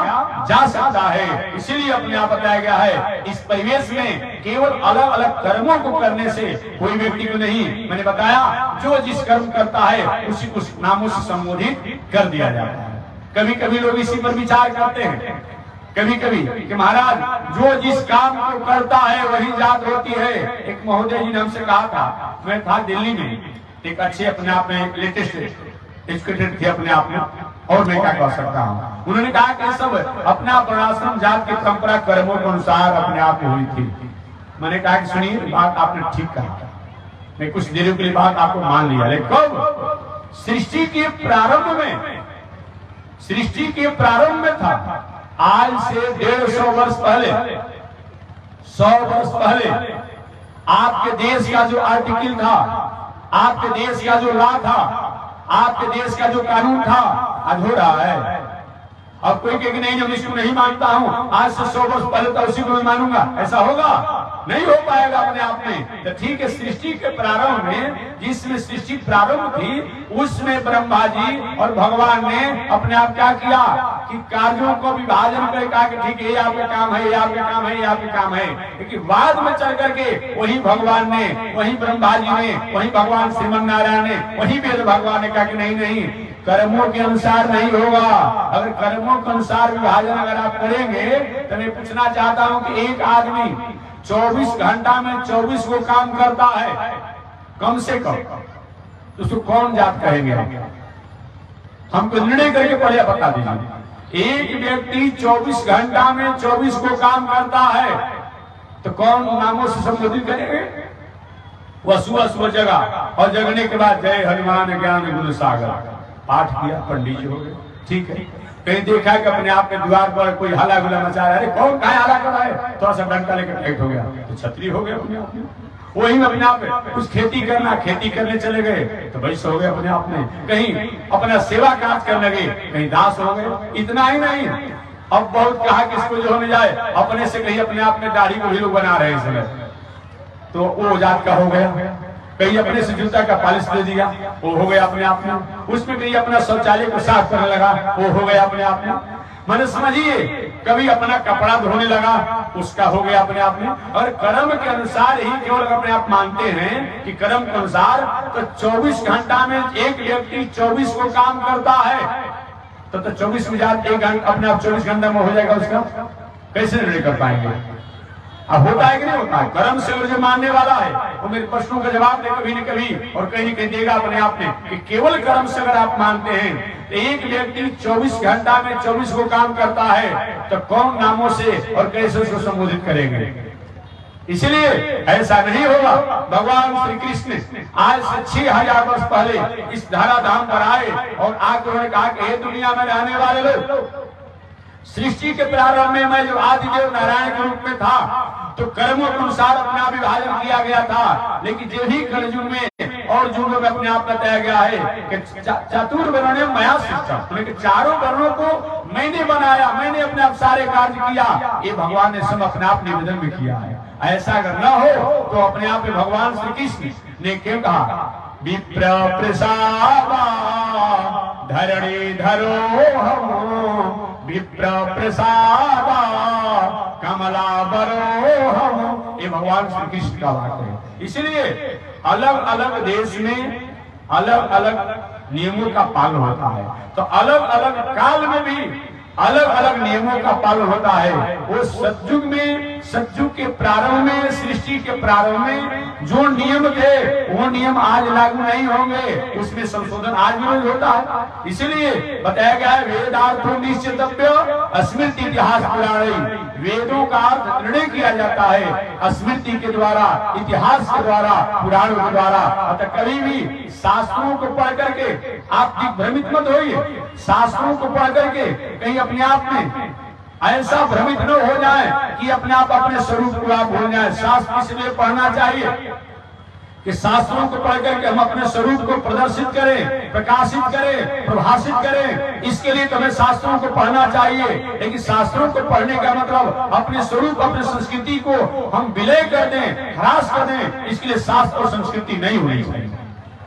जा सकता है। इसीलिए अपने आप बताया गया है, इस परिवेश में केवल अलग अलग कर्मों को करने से कोई व्यक्ति को नहीं, मैंने बताया जो जिस कर्म करता है उसी उस नामों से संबोधित कर दिया जाता है। कभी कभी लोग इसी पर विचार करते हैं, कभी कभी कि महाराज जो जिस काम को करता है वही जात होती है। एक महोदय जी ने हमसे कहा था, मैं था दिल्ली में, एक अच्छे अपने आप में लेटेस्ट एजुकेटेड थे अपने आप में, और मैं क्या कह सकता हूँ। उन्होंने कहा कि सब अपना वर्णाश्रम जात की परंपरा कर्मों के अनुसार अपने आप में हुई थी। मैंने कहा कि सुनिए बात आपने ठीक कहा, मैं कुछ देर के लिए बात आपको मान लिया, लेकिन कब सृष्टि के प्रारंभ में, सृष्टि के प्रारंभ में था। आज से 150 वर्ष पहले, 100 वर्ष पहले आपके देश का जो आर्टिकल था, आपके देश का जो लॉ था, आपके देश का जो कानून था, आज हो रहा है। अब कोई कहे कि नहीं मैं इसको नहीं मानता हूं, आज से 100 वर्ष पहले तो उसी को मैं मानूंगा, ऐसा होगा? नहीं हो पाएगा अपने आप में। तो ठीक है, सृष्टि के प्रारंभ में, जिसमें सृष्टि प्रारंभ थी, उसमें ब्रह्मा जी और भगवान ने अपने आप क्या किया कि कार्यों को विभाजन कर कहा कि ठीक है ये आपका काम है, ये आपका काम है, ये आपका काम है। लेकिन बाद में चल करके वही भगवान ने, वही ब्रह्मा जी ने, वही भगवान श्रीमन नारायण ने, वही वेद भगवान ने कहा कि नहीं नहीं, कर्मों के अनुसार नहीं होगा। अगर कर्मों के अनुसार विभाजन अगर आप करेंगे तो मैं पूछना चाहता हूं कि एक आदमी 24 घंटा में 24 को काम करता है कम से कम, तो उसको कौन जात कहेंगे? हमको निर्णय करके पहले बता दीजिए। एक व्यक्ति 24 घंटा में 24 को काम करता है तो कौन नामों से संबोधित करेंगे? वह सुबह सुबह जगा और जगने के बाद जय हनुमान ज्ञान गुण सागर पाठ किया, पंडित जी हो गए। ठीक है, कहीं देखा कि अपने आप में द्वार पर कोई हला गुला मचा रहा है, कौन कहा हला कर रहा है, थोड़ा सा डंडा लेकर टाइट हो गया तो छतरी हो गया अपने आप में। वही में अपने आप में कुछ खेती करना, खेती करने चले गए तो वैश्य हो गए अपने आप में। कहीं अपना सेवा काज करने लगे, कहीं दास हो गए। इतना ही नहीं, अब बहुत कहा कि इसको जो होने जाए अपने से कहीं अपने आप में दाढ़ी को भी लोग बना रहे हैं, तो वो जात का हो गया। कहीं अपने से जूता का पॉलिश दे दिया, वो हो गया अपने आप में। उसमें कहीं अपना शौचालय को साफ करने लगा, वो हो गया अपने आप में। मैंने समझिए, कभी अपना कपड़ा धोने लगा, उसका हो गया अपने आप में। और कर्म के अनुसार ही केवल अपने आप मानते हैं कि कर्म के अनुसार, तो 24 घंटा में एक व्यक्ति 24 को काम करता है तो 24 में जात 1 घंटा अपने आप 24 घंटा में हो जाएगा उसका, कैसे निर्णय कर पाएंगे? अब होता है कि नहीं होता है? कर्म से जो मानने वाला है वो मेरे प्रश्नों का जवाब दे कभी न कभी और कहीं न कहीं देगा अपने आप में कि केवल कर्म से अगर आप मानते हैं तो एक व्यक्ति 24 घंटा में 24 को काम करता है तो कौन नामों से और कैसे उसको संबोधित करेंगे? इसलिए ऐसा नहीं होगा। भगवान श्री कृष्ण आज से 6000 वर्ष पहले इस धराधाम पर आए और आकर उन्होंने कहा कि हे दुनिया में रहने वाले लोग, सृष्टि के प्रारंभ में मैं जो आदिदेव नारायण के रूप में था तो कर्मों के अनुसार अपना विभाजन किया गया था, लेकिन जो ही कलयुग में और युगों में अपने आप बताया गया है कि चतुर्वर्णों ने मया सृष्टि, चारों वर्णों को मैंने बनाया, मैंने अपने आप सारे कार्य किया। ये भगवान ने सब अपने आप निवेदन भी किया है। ऐसा अगर न हो तो अपने आप में भगवान श्री कृष्ण ने क्यों कहा विप्र प्रसादा धरणी धरो हम, विप्र प्रसादा कमला बरो हम। ये भगवान श्री कृष्ण का बात है। इसलिए अलग अलग देश में अलग अलग नियमों का पालन होता है, तो अलग अलग काल में भी अलग अलग नियमों का पालन होता है। वो सतयुग में, सतयुग के प्रारंभ में, सृष्टि के प्रारंभ में जो नियम थे वो नियम आज लागू नहीं होंगे, उसमें संशोधन आज भी रोज होता है। इसलिए बताया गया है वेदार्थो निश्चितव्य स्मृति इतिहास पुराणी, वेदों का अर्थ निर्णय किया जाता है स्मृति के द्वारा, इतिहास के द्वारा, पुराणों के द्वारा। अतः कभी भी शास्त्रों को पढ़ करके आप दिग्भ्रमित मत होइए। शास्त्रों को पढ़ करके कहीं अपने आप में ऐसा भ्रमित न हो जाए कि अपने आप अपने स्वरूप को आप भूल जाए। शास्त्र इसलिए पढ़ना चाहिए कि शास्त्रों को पढ़ करके हम अपने स्वरूप को प्रदर्शित करें, प्रकाशित करें, प्रभाषित करें। इसके लिए तो हमें शास्त्रों को पढ़ना चाहिए, लेकिन शास्त्रों को पढ़ने का मतलब अपने स्वरूप, अपनी संस्कृति को हम विलय कर दें, ह्रास कर दें। इसके लिए शास्त्र और संस्कृति नहीं होनी चाहिए।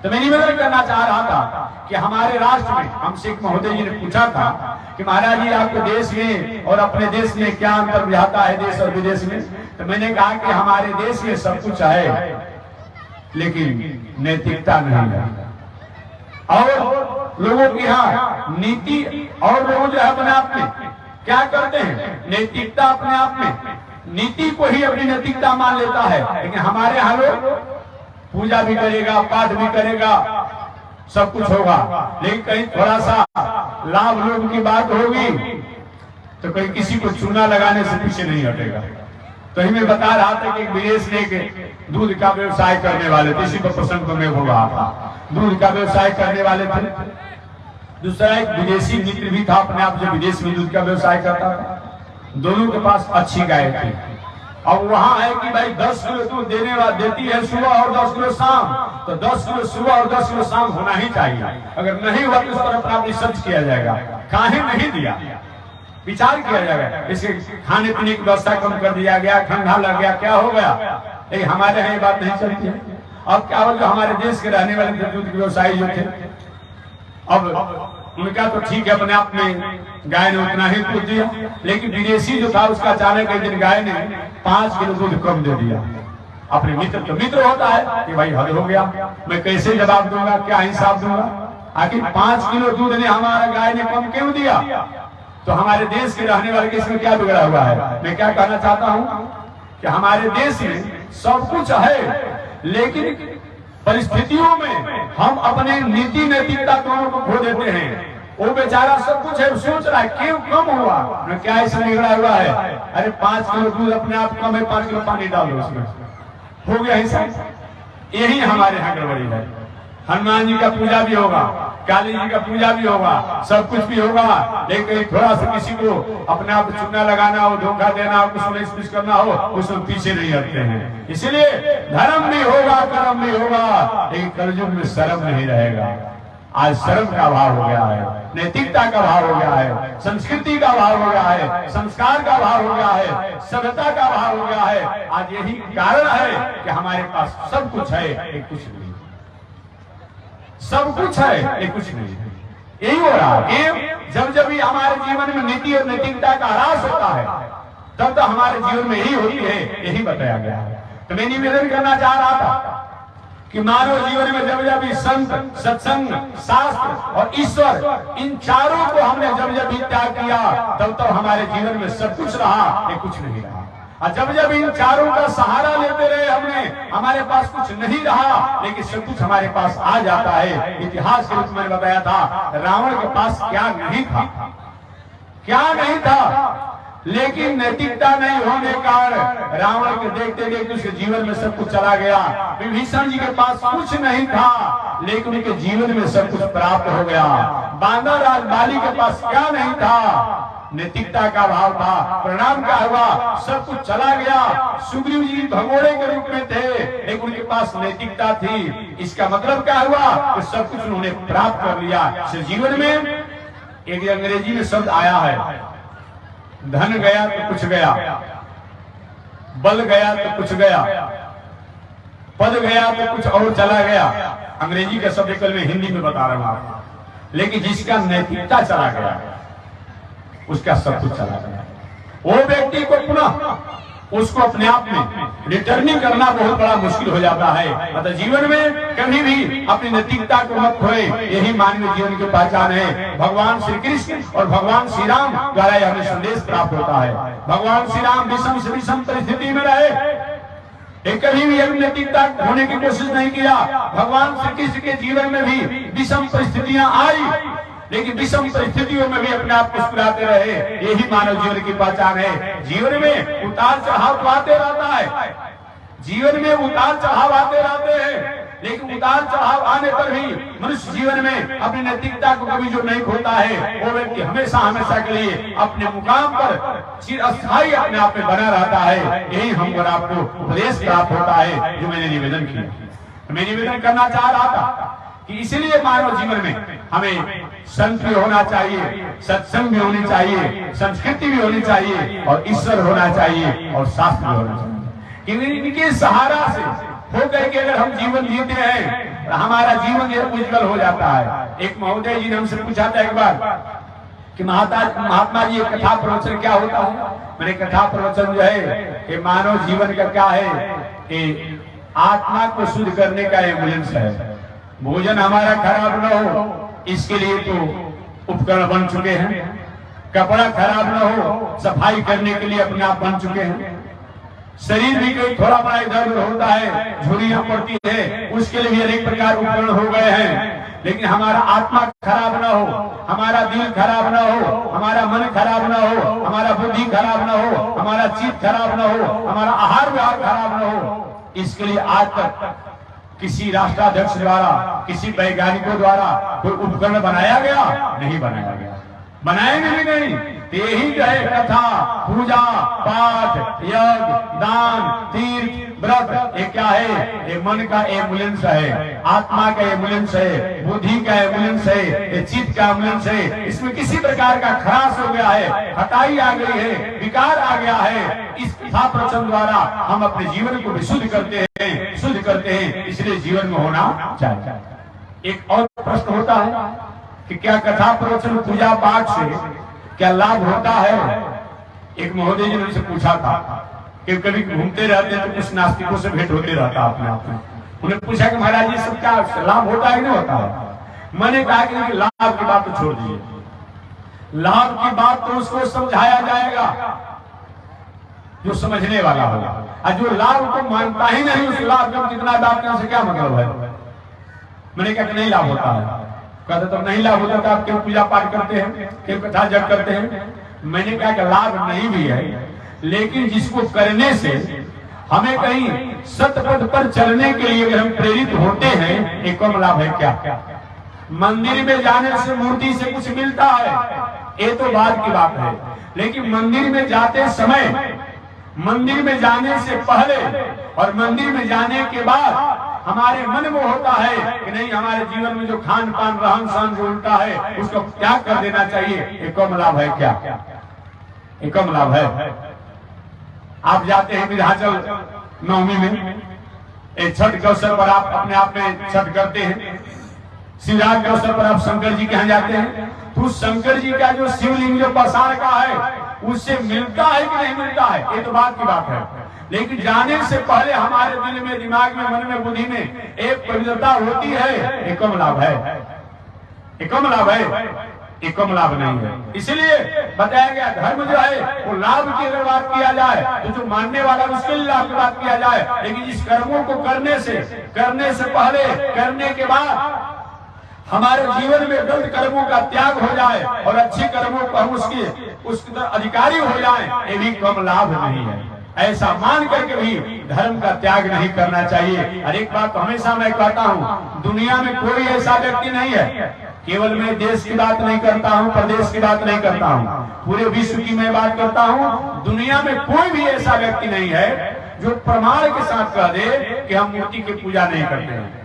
तो मैं निवेदन करना चाह रहा था कि हमारे राष्ट्र में हमसे एक महोदय जी ने पूछा था कि महाराज जी आपके देश में और अपने देश में क्या अंतर बुझाता है देश और विदेश में? तो मैंने कहा कि हमारे देश में सब कुछ है लेकिन नैतिकता नहीं है, और लोगों की यहाँ नीति, और लोग जो है अपने आप में क्या करते हैं, नैतिकता अपने आप में नीति को ही अपनी नैतिकता मान लेता है। लेकिन हमारे यहाँ लोग पूजा भी करेगा, पाठ भी करेगा, सब कुछ होगा, लेकिन कहीं थोड़ा सा लाभ लोभ की बात होगी तो कहीं किसी को चूना लगाने से पीछे नहीं हटेगा। तो ही मैं बता रहा था कि एक विदेश में एक दूध का व्यवसाय करने वाले थे, इसी पर प्रसंग को मैं हो रहा था। दूध का व्यवसाय करने वाले थे, दूसरा एक विदेशी मित्र भी था अपने आप जो विदेश में दूध का व्यवसाय करता था। दोनों के पास अच्छी गाय थी। अब वहां है कि भाई 10 किलो दूध देती है सुबह और 10 किलो शाम, तो 10 किलो सुबह और 10 किलो शाम होना ही चाहिए। अगर नहीं हुआ तो उस पर अपना रिसर्च किया जाएगा, काहे नहीं दिया, विचार किया जाएगा। इसके खाने पीने की व्यवस्था कम कर दिया गया, ठंडा लग गया, क्या हो गया? लेकिन हमारे यहाँ ये बात नहीं चलती है। अब क्या हो, जो हमारे देश के रहने वाले दूध के व्यवसायी जो थे, अब उनका तो ठीक है, अपने आप में गाय ने उतना ही दूध दिया, लेकिन विदेशी जो था उसका अचानक एक दिन गाय ने 5 किलो दूध कम दे दिया। अपने मित्र, तो मित्र होता है कि भाई हद हो गया, मैं कैसे जवाब दूंगा, क्या हिसाब दूंगा, आखिर 5 किलो दूध ने हमारा गाय ने कम क्यों दिया? तो हमारे देश के रहने वाले के इसमें क्या बिगड़ा हुआ है? मैं क्या कहना चाहता हूँ कि हमारे देश में सब कुछ है, लेकिन परिस्थितियों में हम अपने नीति नैतिकता दोनों को खो देते हैं। वो बेचारा सब कुछ है, सोच रहा है क्यों कम हुआ, क्या इसमें बिगड़ा हुआ है? अरे 5 किलो दूध अपने आप कम है, 5 किलो पानी डालो उसमें, हो गया हिसाब। यही हमारे यहाँ गड़बड़ी है। हनुमान जी का पूजा भी होगा, काली जी का पूजा भी होगा, सब कुछ भी होगा, लेकिन थोड़ा सा किसी को अपने आप चूना लगाना हो, धोखा देना हो, कुछ करना हो, उसमें पीछे नहीं हटते हैं। इसलिए धर्म भी होगा, कर्म भी होगा, लेकिन कलयुग में शर्म नहीं रहेगा। आज शर्म का अभाव हो गया है, नैतिकता का अभाव हो गया है, संस्कृति का अभाव हो गया है, संस्कार का अभाव हो गया है, सभ्यता का अभाव हो गया है। आज यही कारण है कि हमारे पास सब कुछ है, एक कुछ नहीं, सब कुछ है, एक कुछ नहीं। यही हो रहा है। जब जब भी हमारे जीवन में नीति और नैतिकता का ह्रास होता है, तब तो हमारे जीवन में यही होती है, यही बताया गया है। तो मैं निवेदन करना चाह रहा था कि मानव जीवन में जब जब संत, सत्संग, शास्त्र और ईश्वर, इन चारों को हमने जब जब भी त्याग किया तब तब हमारे जीवन में सब कुछ रहा, ये कुछ नहीं रहा। और जब जब इन चारों का सहारा लेते रहे हमने, हमारे पास कुछ नहीं रहा, लेकिन सब कुछ हमारे पास आ जाता है। इतिहास के रूप में बताया था, रावण के पास क्या नहीं था, क्या नहीं था, लेकिन नैतिकता नहीं होने का रावण के देखते देखते उसके जीवन में सब कुछ चला गया। विभीषण जी के पास कुछ नहीं था, लेकिन उनके जीवन में सब कुछ प्राप्त हो गया। बांदर राज बाली के पास क्या नहीं था, नैतिकता का भाव था, परिणाम क्या हुआ, सब कुछ चला गया। सुग्रीव जी भगोड़े के रूप में थे, लेकिन उनके पास नैतिकता थी। इसका मतलब क्या हुआ कि सब कुछ उन्होंने प्राप्त कर लिया। इस जीवन में एक अंग्रेजी में शब्द आया है, धन गया तो कुछ गया, बल गया तो कुछ गया, पद गया तो कुछ और चला गया। अंग्रेजी का शब्द कल मैं हिंदी में बता रहा हूं आपको। लेकिन जिसका नैतिकता चला गया उसका सब कुछ चला गया। वो व्यक्ति को पुनः उसको अपने आप में रिटर्निंग करना बहुत बड़ा मुश्किल हो जाता है। मतलब जीवन में कभी भी अपनी नैतिकता को मत खोए, यही मानवीय जीवन की पहचान है। भगवान श्री कृष्ण और भगवान श्री राम द्वारा हमें संदेश प्राप्त होता है। भगवान श्री राम विषम से विषम परिस्थिति में रहे, कभी भी अपनी नैतिकता होने की कोशिश नहीं किया। भगवान श्री कृष्ण के जीवन में भी विषम परिस्थितियां आई, लेकिन विषम परिस्थितियों में भी अपने आप मुस्कुराते रहे। यही मानव जीवन की पहचान है। जीवन में उतार चढ़ाव आते रहता है, जीवन में उतार चढ़ाव आते रहते हैं, लेकिन उतार चढ़ाव आने पर भी मनुष्य जीवन में अपनी नैतिकता को कभी जो नहीं खोता है, वो व्यक्ति हमेशा हमेशा के लिए अपने मुकाम पर चिरस्थायी अपने आप में बना रहता है। यही हमको आपको उपदेश प्राप्त होता है जो मैंने निवेदन किया। मैं निवेदन करना चाह रहा था कि इसलिए मानव जीवन में हमें संत भी होना चाहिए, सत्संग भी होनी चाहिए, संस्कृति भी होनी चाहिए, और ईश्वर होना चाहिए, और शास्त्र भी होना चाहिए। इनके सहारा से होकर के अगर हम जीवन जीते हैं तो हमारा जीवन यह उज्जवल हो जाता है। एक महोदय जी ने हमसे पूछा था एक बार कि महात्मा जी कथा प्रवचन क्या होता है। मैंने कथा प्रवचन जो है कि मानव जीवन का क्या है कि आत्मा को शुद्ध करने का एम्बुलेंस है। भोजन हमारा खराब न हो इसके लिए तो उपकरण बन चुके हैं, कपड़ा खराब न हो सफाई करने के लिए अपने आप बन चुके हैं, शरीर भी कोई थोड़ा बड़ा इधर उधर होता है, झुर्रियां पड़ती है, उसके लिए भी अनेक प्रकार उपकरण हो गए हैं। लेकिन हमारा आत्मा खराब न हो, हमारा दिल खराब न हो, हमारा मन खराब न हो, हमारा बुद्धि खराब न हो, हमारा चित्त खराब न हो, हमारा आहार विहार खराब न हो, इसके लिए आज तक किसी राष्ट्राध्यक्ष द्वारा, किसी वैज्ञानिकों द्वारा कोई उपकरण बनाया गया नहीं, बनाया गया, बनाएंगे भी नहीं। तो यही जो है कथा, पूजा पाठ, यज्ञ, दान, तीर्थ, व्रत, ये क्या है, ये मन का एम्बुलेंस है, आत्मा का एम्बुलेंस है, बुद्धि का एम्बुलेंस है, ये चित्त का एम्बुलेंस है। इसमें किसी प्रकार का खराश हो गया है, हटाई आ गई है, विकार आ गया है। इस कथा प्रवचन द्वारा हम अपने जीवन को विशुद्ध करते हैं, शुद्ध करते हैं, इसलिए जीवन में होना चाहिए। एक और प्रश्न होता है कि क्या कथा प्रवचन पूजा पाठ से क्या लाभ होता है। एक महोदय जी ने उनसे पूछा था कि कभी घूमते रहते हैं तो कुछ नास्तिकों से भेंट होते रहता अपने आप में। उन्हें पूछा कि महाराज ये सब क्या लाभ होता है नहीं होता है। मैंने कहा कि लाभ की बात तो छोड़ दीजिए, लाभ की बात तो उसको समझाया जाएगा जो समझने वाला होगा, और जो लाभ को मानता ही नहीं उस लाभ का कितना लाभ करने से क्या मतलब है। मैंने कहा कि नहीं लाभ होता है। कहते तो नहीं लाभ होता तो आप क्यों पूजा पाठ करते हैं, क्यों कथा जप करते हैं। मैंने कहा कि लाभ नहीं भी है, लेकिन जिसको करने से हमें कहीं सतपथ पर चलने के लिए अगर हम प्रेरित होते हैं, एक कम लाभ है क्या। मंदिर में जाने से मूर्ति से कुछ मिलता है, ये तो बाद की बात है, लेकिन मंदिर में जाते समय, मंदिर में जाने से पहले और मंदिर में जाने के बाद हमारे मन में होता है कि नहीं, हमारे जीवन में जो खान पान रहन सहन जो उल्टा है उसको त्याग कर देना चाहिए। एक कम लाभ है क्या, एक कम लाभ है। आप जाते हैं विंध्याचल नवमी में, एक छठ के अवसर पर आप अपने आप में छठ करते हैं, शिवरात्रि के अवसर पर आप शंकर जी के यहाँ जाते हैं, तो शंकर जी का जो शिवलिंग जो पसार का है उससे मिलता है कि नहीं मिलता है, ये तो बात की बात है। लेकिन जाने से पहले हमारे दिल में, दिमाग में, मन में, बुद्धि में एक पवित्रता होती है, ये कम लाभ है, ये कम लाभ है, ये कम लाभ नहीं है। इसलिए बताया गया धर्म जो है वो लाभ की अगर बात किया जाए तो जो मानने वाला उसके लिए लाभ की बात किया जाए, लेकिन जिस कर्मों को करने से पहले, करने के बाद हमारे जीवन में गलत कर्मों का त्याग हो जाए और अच्छे कर्मों को हम उसके अधिकारी हो जाए, ये भी कम लाभ नहीं है। ऐसा मान करके भी धर्म का त्याग नहीं करना चाहिए। और एक बात तो हमेशा मैं कहता हूँ, दुनिया में कोई ऐसा व्यक्ति नहीं है, केवल मैं देश की बात नहीं करता हूँ, प्रदेश की बात नहीं करता हूँ, पूरे विश्व की मैं बात करता हूँ, दुनिया में कोई भी ऐसा व्यक्ति नहीं है जो प्रमाण के साथ कह दे कि हम मूर्ति की पूजा नहीं करते हैं।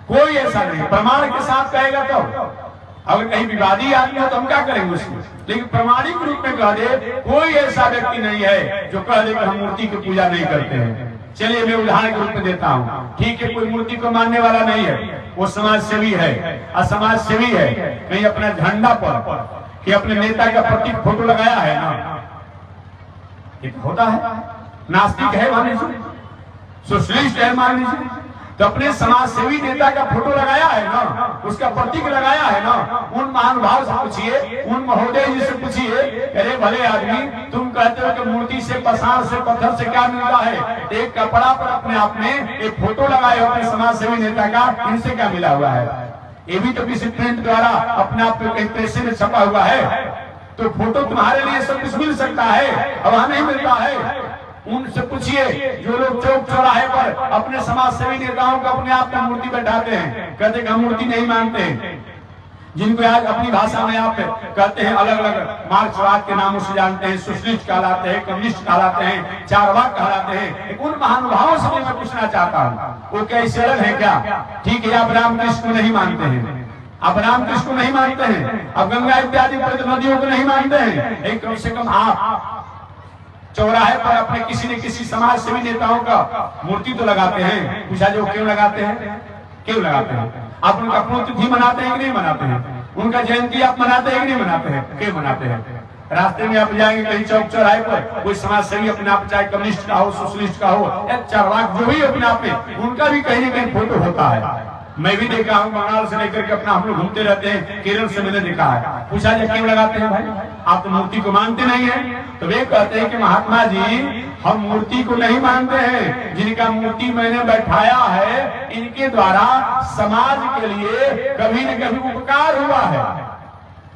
कोई ऐसा नहीं, प्रमाण के साथ कहेगा तो अगर कहीं विवादी आदमी हो तो हम क्या करेंगे उसको, लेकिन प्रमाणिक रूप में कह दे, कोई ऐसा व्यक्ति नहीं है जो कह दे कि हम मूर्ति की पूजा नहीं करते हैं। चलिए मैं उदाहरण के रूप में देता हूँ, ठीक है, कोई मूर्ति को मानने वाला नहीं है, वो समाज सेवी है, असमाज सेवी है, कहीं अपना झंडा पर कि अपने नेता का प्रतीक फोटो लगाया है ना, ये होता है, नास्तिक है मान लीजिए, सोशलिस्ट है मान लीजिए, तो अपने समाज सेवी नेता का फोटो लगाया है ना, उसका प्रतीक लगाया है ना, उन महानुभाव से पूछिए, उन महोदय जी से पूछिए, अरे भले आदमी, तुम कहते हो कि मूर्ति से, पसार से, पत्थर से क्या मिलता है, एक कपड़ा पर अपने आप में एक फोटो लगाए हो अपने समाज सेवी नेता का, इनसे क्या मिला हुआ है? ये भी तो किसी प्रिंट द्वारा अपने आप कहीं पैसे में छपा हुआ है, तो फोटो तुम्हारे लिए सब कुछ मिल सकता है, अब हमें नहीं मिलता है। उनसे पूछिए जो लोग चौक चौराहे पर अपने समाज सेवी नेताओं को अपने आप में मूर्ति बैठाते हैं, कहते हैं हम मूर्ति नहीं मानते हैं, जिनको आज अपनी भाषा में आप कहते हैं अलग अलग मार्क्सवाद के नामों से जानते हैं, सोशलिस्ट कहलाते हैं, कम्युनिस्ट कहलाते हैं, चारवाक कहलाते हैं, उन महानुभावों से मैं पूछना चाहता हूँ, वो क्या इससे अलग है क्या? ठीक है, आप रामकृष्ण को नहीं मानते हैं, आप रामकृष्ण को नहीं मानते हैं, आप गंगा इत्यादि नदियों को नहीं मानते हैं, लेकिन कम से कम आप चौराहे पर अपने किसी न किसी समाज सेवी नेताओं का मूर्ति तो लगाते हैं। पूछा जो क्यों लगाते हैं, क्यों लगाते हैं? आप उनका पुण्यतिथि मनाते हैं कि नहीं मनाते हैं? उनका जयंती आप मनाते हैं कि नहीं मनाते हैं? क्यों मनाते हैं? रास्ते में आप जाएंगे कहीं चौक चौराहे पर, कोई समाज सेवी अपने आप, चाहे कम्युनिस्ट का हो, सोशलिस्ट का हो या चारवाक जो भी अपने आप में, उनका भी कहीं न कहीं फोटो होता है। मैं भी देखा हूँ, बंगाल से लेकर के अपना हम लोग घूमते रहते हैं, केरल से मैंने देखा है। पूछा जाए क्यों लगाते हैं भाई, आप तो मूर्ति को मानते नहीं है? तो वे कहते हैं कि महात्मा जी हम मूर्ति को नहीं मानते हैं, जिनका मूर्ति मैंने बैठाया है इनके द्वारा समाज के लिए कभी न कभी उपकार हुआ है,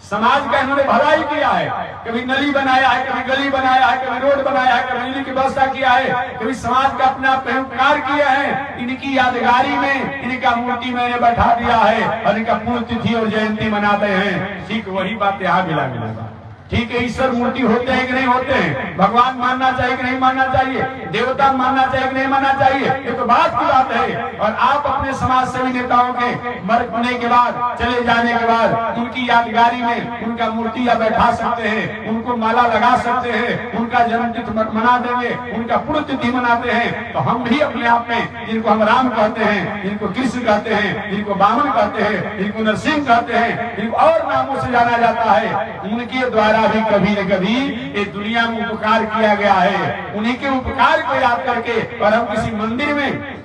समाज का इन्होंने भलाई किया है, कभी नली बनाया है, कभी गली बनाया है, कभी रोड बनाया है, कभी बिजली की व्यवस्था किया है, कभी समाज का अपने आप में उपकार किया है। इनकी यादगारी में इनका मूर्ति मैंने बैठा दिया है और इनका पुण्यतिथि और जयंती मनाते हैं। ठीक वही बात यहाँ मिला मिला। ठीक है, ईश्वर मूर्ति होते हैं कि नहीं होते हैं, भगवान मानना चाहिए कि नहीं मानना चाहिए, देवता मानना चाहिए कि नहीं मानना चाहिए, ये तो बात की बात है। और आप अपने समाज सेवी नेताओं के मरने के बाद, चले जाने के बाद उनकी यादगारी में उनका मूर्ति या बैठा सकते हैं, उनको माला लगा सकते हैं, उनका जन्मतिथि मना देंगे, उनका पुण्यतिथि मनाते हैं। तो हम भी अपने आप में, जिनको हम राम कहते हैं, जिनको कृष्ण कहते हैं, जिनको वामन कहते हैं, जिनको नरसिंह कहते हैं, जिनको और नामों से जाना जाता है, उनके द्वारा भी कभी न कभी ये दुनिया में उपकार किया गया है। उन्हीं के उपकार को याद करके और हम किसी मंदिर में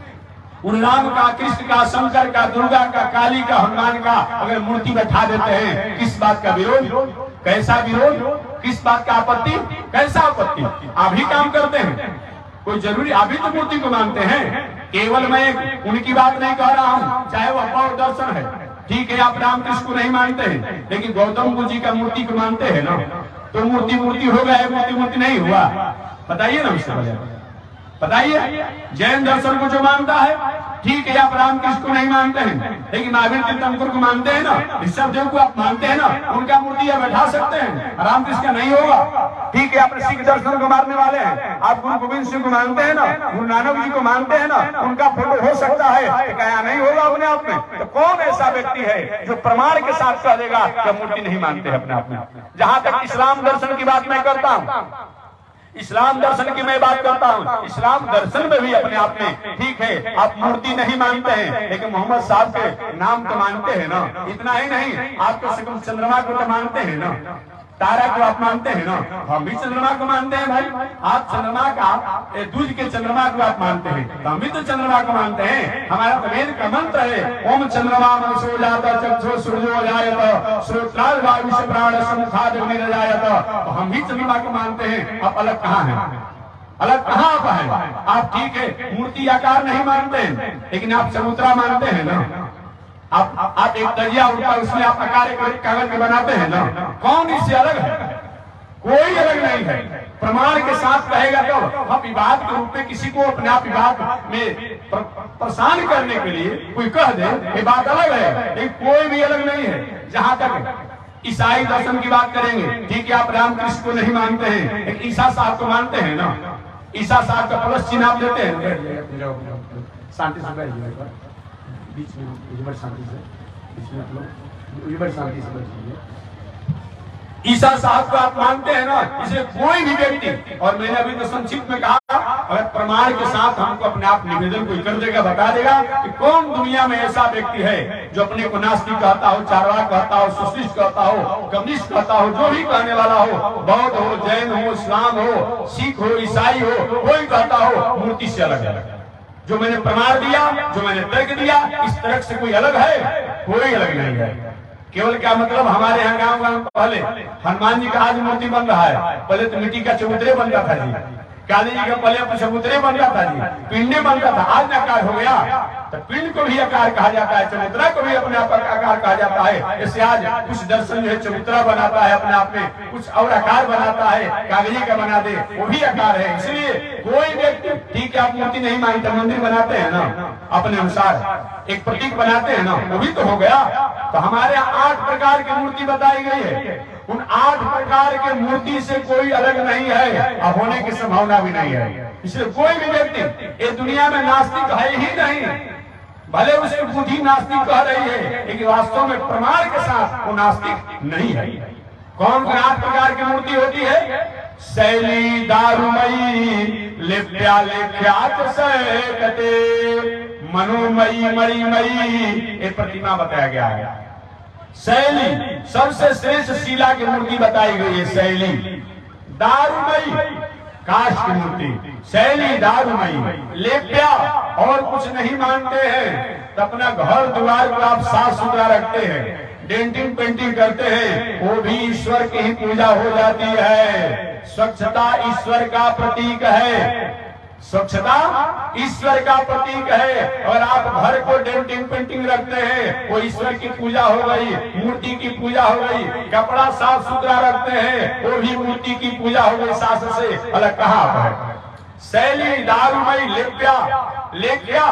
उन राम का, कृष्ण का, शंकर का, दुर्गा का, काली का, हनुमान का अगर मूर्ति बैठा देते हैं, किस बात का विरोध, कैसा विरोध, किस बात का आपत्ति, कैसा आपत्ति? आप ही काम करते हैं, कोई जरूरी आप ही तो मूर्ति को मानते हैं। केवल मैं उनकी बात नहीं कह रहा हूँ, चाहे वो अपार दर्शन है। ठीक है, आप रामकृष्ण को नहीं मानते हैं, लेकिन गौतम बुद्ध जी का मूर्ति को मानते हैं ना, तो मूर्ति मूर्ति हो गया है, मूर्ति मूर्ति नहीं हुआ? बताइए ना उससे, बताइए। जैन दर्शन को जो मानता है, ठीक है, आप रामकृष्ण को नहीं मानते हैं, लेकिन महावीर तीर्थंकर को मानते हैं ना, ऋषभदेव को आप मानते हैं ना, उनका मूर्ति आप बैठा सकते हैं, रामकृष्ण का नहीं होगा। ठीक है, आप सिख दर्शन को मानने वाले हैं, आप गुरु गोविंद सिंह को मानते हैं ना, गुरु नानक जी को मानते हैं ना, उनका फोटो हो सकता है, क्या नहीं होगा अपने आप में? तो कौन ऐसा व्यक्ति है जो प्रमाण के साथ कह देगा कि मूर्ति नहीं मानते अपने आप में? जहां तक इस्लाम दर्शन की बात मैं करता हूँ, इस्लाम दर्शन की मैं बात करता हूँ, इस्लाम दर्शन में भी अपने आप में, ठीक है, आप मूर्ति नहीं मानते हैं, लेकिन मोहम्मद साहब के नाम तो मानते हैं ना। इतना ही नहीं, आप तो चंद्रमा को तो मानते हैं ना, तारा को आप मानते हैं ना, हम भी चंद्रमा को मानते हैं भाई। आप चंद्रमा का दूज के चंद्रमा को आप मानते हैं, तो हम भी तो चंद्रमा को मानते हैं। हमारा तो वेद का मंत्र है, ओम चंद्रमा मनसो जाता चक्षु सूर्यो जायत श्रोत्राल वायु से प्राण समुखाद निरजायत। तो हम भी चंद्रमा को मानते हैं। आप अलग कहाँ हैं? अलग कहाँ आप हैं? आप ठीक है मूर्ति आकार नहीं मानते, लेकिन आप चबूतरा मानते हैं ना। आप एक दरिया उठा उसमें आप आकार कागज के बनाते हैं ना। कौन इससे अलग है? कोई अलग नहीं है। प्रमाण के साथ कहेगा तो हम विवाद के रूप में किसी को अपने आप विवाद में परेशान करने के लिए कोई कह दे ये बात अलग है, लेकिन कोई भी अलग नहीं है। जहां तक ईसाई दर्शन की बात करेंगे, ठीक है आप रामकृष्ण को नहीं मानते हैं, लेकिन ईसा साहब को मानते हैं ना। ईसा साहब का प्लस चिन्ह आप देते हैं। शांति से बैठिए, बीच में शांति से, बीच में आप लोग शांति से बैठिए। ईसा साहब को आप मानते हैं ना, इसे कोई भी व्यक्ति, और मैंने अभी तो संक्षिप्त में कहा, अगर प्रमाण के साथ हमको अपने आप निवेदन कोई कर देगा, बता देगा कि कौन दुनिया में ऐसा व्यक्ति है जो अपने को नास्तिक कहता हो, चारवाक कहता हो, सोशलिस्ट कहता हो, कम्युनिस्ट कहता हो, जो भी कहने वाला हो, बौद्ध हो, जैन हो, इस्लाम हो, सिख हो, ईसाई हो, कोई कहता हो मूर्ति से अलग है। जो मैंने प्रमाण दिया, जो मैंने तर्क दिया, इस तरह से कोई अलग है? कोई अलग नहीं है। केवल क्या मतलब, हमारे यहाँ गांव पहले हनुमान जी का आज मूर्ति बन रहा है, पहले तो मिट्टी का चबूतरे बनता था जी, काली जी का पहले चबूतरे बनता था जी, पिंडे बनता था, आज आकार हो गया। तो पिंड को भी आकार कहा जाता है, चबूतरा को भी अपने आप आकार कहा जाता है। जैसे आज कुछ दर्शन जो है चबूतरा बनाता है, अपने आप में कुछ और आकार बनाता है, कागजी का बना दे, वो भी आकार है। इसलिए कोई व्यक्ति, ठीक है आप मूर्ति नहीं मानते, मंदिर बनाते हैं ना अपने अनुसार, एक प्रतीक बनाते हैं ना, वो भी तो हो गया। तो हमारे यहाँ 8 प्रकार की मूर्ति बताई गई है। उन 8 प्रकार के मूर्ति से कोई अलग नहीं है, अब होने की संभावना भी नहीं है। इसलिए कोई भी व्यक्ति इस दुनिया में नास्तिक है ही नहीं, भले उसकी बुद्धि नास्तिक कह रही है, लेकिन वास्तव में प्रमाण के साथ वो नास्तिक नहीं है। कौन 8 प्रकार की मूर्ति होती है? शैली दारुमयी लिप्या लेख्यात सकते मनोमयी मणिमयी, ये प्रतिमा बताया गया है। शैली सबसे श्रेष्ठ शिला की मूर्ति बताई गई है, शैली। दारुमयी काश की मूर्ति, शैली दारुमयी। लेप्या और कुछ नहीं मानते हैं, तो अपना घर द्वार को आप साफ सुथरा रखते हैं, डेंटिंग पेंटिंग करते हैं, वो भी ईश्वर की ही पूजा हो जाती है। स्वच्छता ईश्वर का प्रतीक है, स्वच्छता ईश्वर का प्रतीक है। और आप घर को डेंटिंग पेंटिंग रखते हैं, वो ईश्वर की पूजा हो गई, मूर्ति की पूजा हो गई। कपड़ा साफ सुथरा रखते हैं, वो भी मूर्ति की पूजा हो गई। सास से अलग कहाँ है? शैली दारुमयी लेप्या लेख्या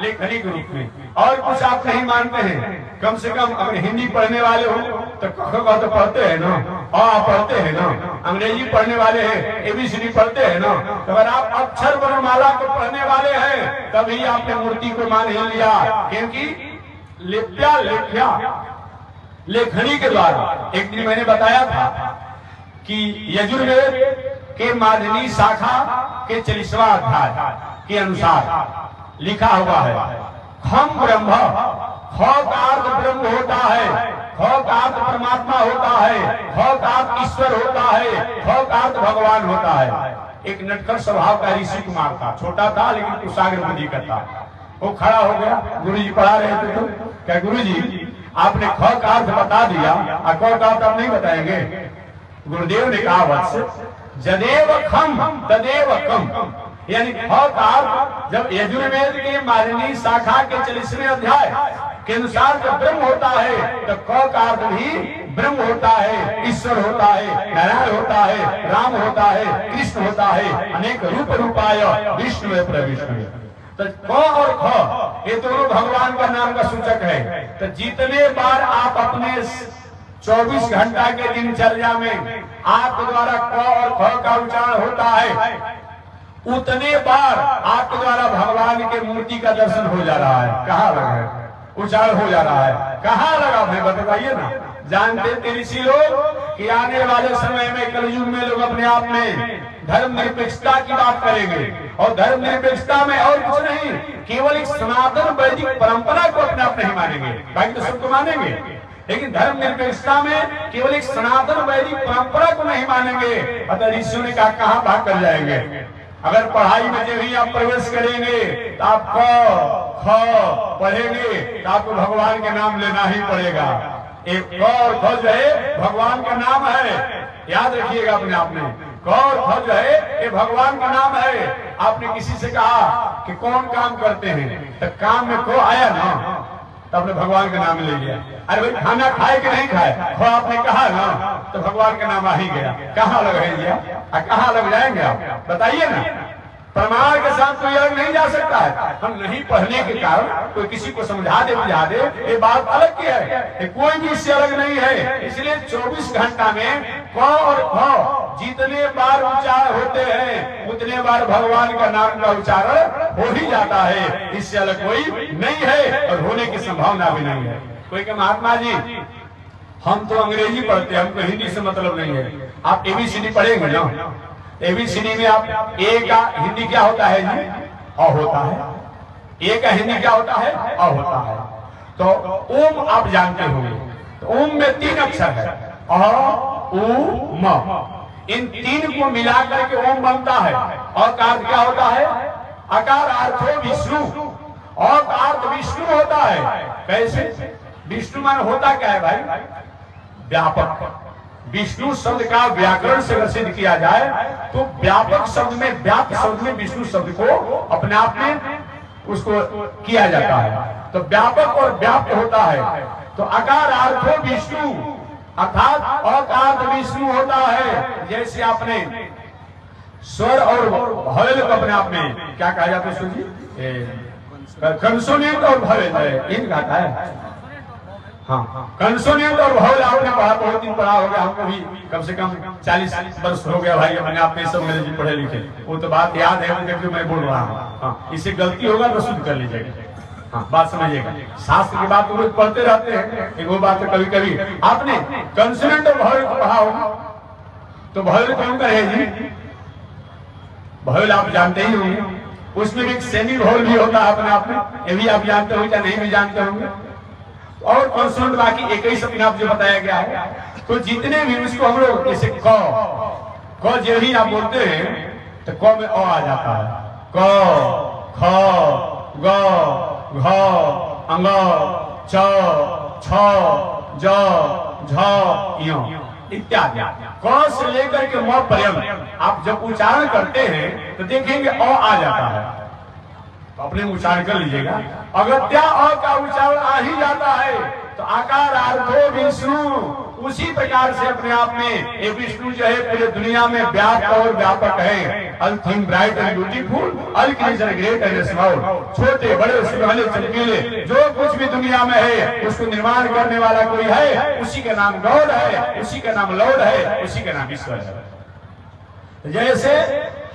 लेखनी के रूप में, और कुछ आप नहीं मानते हैं। कम से कम अगर हिंदी पढ़ने वाले हो तो क तो पढ़ते हैं ना, आ पढ़ते हैं ना, अंग्रेजी पढ़ने वाले हैं ABCD पढ़ते हैं ना। तो अगर आप अक्षर वर्णमाला को पढ़ने वाले हैं तभी आपने मूर्ति को मान ही लिया, क्योंकि लेप्या लेख्या लेखनी के द्वारा। एक दिन मैंने बताया था कि यजुर्वेद के माध्यमी शाखा के 40वां अध्याय के अनुसार लिखा हुआ है, खम ब्रह्म, ख का अर्थ ब्रह्म होता है, ख का अर्थ परमात्मा होता है, ख का अर्थ ईश्वर होता है, ख का अर्थ भगवान होता है। एक नटखट स्वभाव का ऋषि कुमार था, छोटा था लेकिन कुशाग्र बुद्धि का था। वो खड़ा हो गया, गुरुजी पढ़ा रहे थे तो क्या गुरुजी आपने ख का अर्थ बता दिया, क का अर्थ आप नहीं बताएंगे? गुरुदेव ने कहा वत्स जदेव खम तदेव कम, यानी ख का अर्थ जब यजुर्वेद के मालिनी शाखा के 40वें अध्याय के अनुसार जब ब्रह्म होता है तो क का अर्थ भी ब्रह्म होता है, ईश्वर होता है, नारायण होता है, राम होता है, कृष्ण होता है, अनेक रूप रूपाय विष्णु प्रविष्णु। तो क और ख ये दोनों भगवान का नाम का सूचक है। तो जितने बार आप अपने 24 घंटा के दिनचर्या में आपके द्वारा क और ख का उच्चारण होता है, उतने बार आपके द्वारा भगवान के मूर्ति का दर्शन हो जा रहा है। कहाँ लगा है? उच्चारण हो जा रहा है, कहाँ लगा भाई बताइए ना। जानते थे ऋषि लोग कि आने वाले समय में कलयुग में लोग अपने आप में धर्मनिरपेक्षता की बात करेंगे, और धर्मनिरपेक्षता में और कुछ नहीं, केवल एक सनातन वैदिक परंपरा को अपने आप नहीं मानेंगे, बाकी तो सबको मानेंगे। लेकिन धर्म निरपेक्षता में केवल एक सनातन वैदिक परंपरा को नहीं मानेंगे। अतः ऋषियों ने कहा कहां भाग कर जाएंगे। अगर पढ़ाई में जब ही आप प्रवेश करेंगे तो आप क ख पढ़ेंगे तो आपको भगवान के नाम लेना ही पड़ेगा। एक क और ख जो है भगवान का नाम है, याद रखिएगा अपने आप में। क और ख जो है ये भगवान का नाम है। आपने किसी से कहा कि कौन काम करते हैं, तो काम में को आया ना, तो आपने भगवान का नाम ले लिया। अरे भाई खाना खाए कि नहीं खाए, खो आपने कहा ना, तो भगवान का नाम आ ही गया। कहाँ लग है, कहाँ लग जाएंगे आप बताइए ना। प्रमाण के साथ कोई अलग नहीं जा सकता है। हम नहीं पढ़ने के कारण कोई किसी को समझा दे बुझा दे, ये बात अलग की है, कोई भी इससे अलग नहीं है। इसलिए 24 घंटा में क और ख जितने बार उच्चारण होते हैं उतने बार भगवान का नाम का उच्चारण हो ही जाता है। इससे अलग कोई नहीं है और होने की संभावना भी नहीं है। कोई कहे महात्मा जी हम तो अंग्रेजी पढ़ते हैं, हमको हिंदी से मतलब नहीं है। आप ABCD पढ़ेंगे ना, ABCD में आप ए का हिंदी क्या होता है जी, अ होता है। ए का हिंदी क्या होता है, अ होता है। तो ओम आप जानते होंगे, तो ओम में 3 अक्षर है, अ उ म। इन 3 को मिलाकर के ओम बनता है। अ का अर्थ क्या होता है, अकार अर्थो विष्णु। अ का अर्थ विष्णु होता है। कैसे, विष्णु मान होता क्या है भाई, व्यापक। विष्णु शब्द का व्याकरण से रचित किया जाए तो व्यापक शब्द में, व्याप्त शब्द में विष्णु शब्द को अपने आप में उसको किया जाता है। तो व्यापक और व्याप्त होता है। तो अकार अर्थो विष्णु अर्थात अकार विष्णु होता है। जैसे आपने स्वर और भवेल को अपने आप में क्या कहा जाता है, कंसोनेंट और भवेल इन कहता है। हाँ, कंसोनेंट और भवेल आपने पढ़ा, बहुत दिन पढ़ा हो गया, हमको भी कम से कम 40 वर्ष हो गया भाई अपने आप में सब अंग्रेजी पढ़े लिखे। वो तो बात याद है जो मैं बोल रहा हूँ। हाँ, इससे गलती होगा तो शुद्ध कर लीजिएगा। हाँ, बात समझिएगा। शास्त्र की बात तो रोज पढ़ते रहते हैं, एक वो बात तो कभी कभी आपने कंसोनेंट और भवेल को पढ़ा होगा। तो भवेल कौन करे जी, भवेल आप जानते ही होंगे, उसमें भी एक सेमी भवेल भी होता है अपने आप में, ये भी आप जानते होंगे या नहीं भी जानते होंगे। और कॉन्सोनेंट बाकी एक ही अपने आप जो बताया गया है। तो जितने भी उसको हम लोग जैसे क जो ही आप बोलते हैं तो क में अ आ जाता है। क ख ग घ अंग च छ ज झ य इत्यादि। क से लेकर के म पर्यंत आप जब उच्चारण करते हैं तो देखेंगे अ आ जाता है। तो अपने उच्चारण कर लीजिएगा। अगर त्या अ का उच्चारण आ ही जाता है तो आकार अर्थो विष्णु। उसी प्रकार से अपने आप में ये विष्णु जो है पूरे दुनिया में व्याप्त और व्यापक है। All thing bright and beautiful, all creature great and small. छोटे बड़े सुनहले चमकीले जो कुछ भी दुनिया में है उसको निर्माण करने वाला कोई है, उसी का नाम गॉड है, उसी का नाम लॉर्ड है, उसी का नाम ईश्वर है। जैसे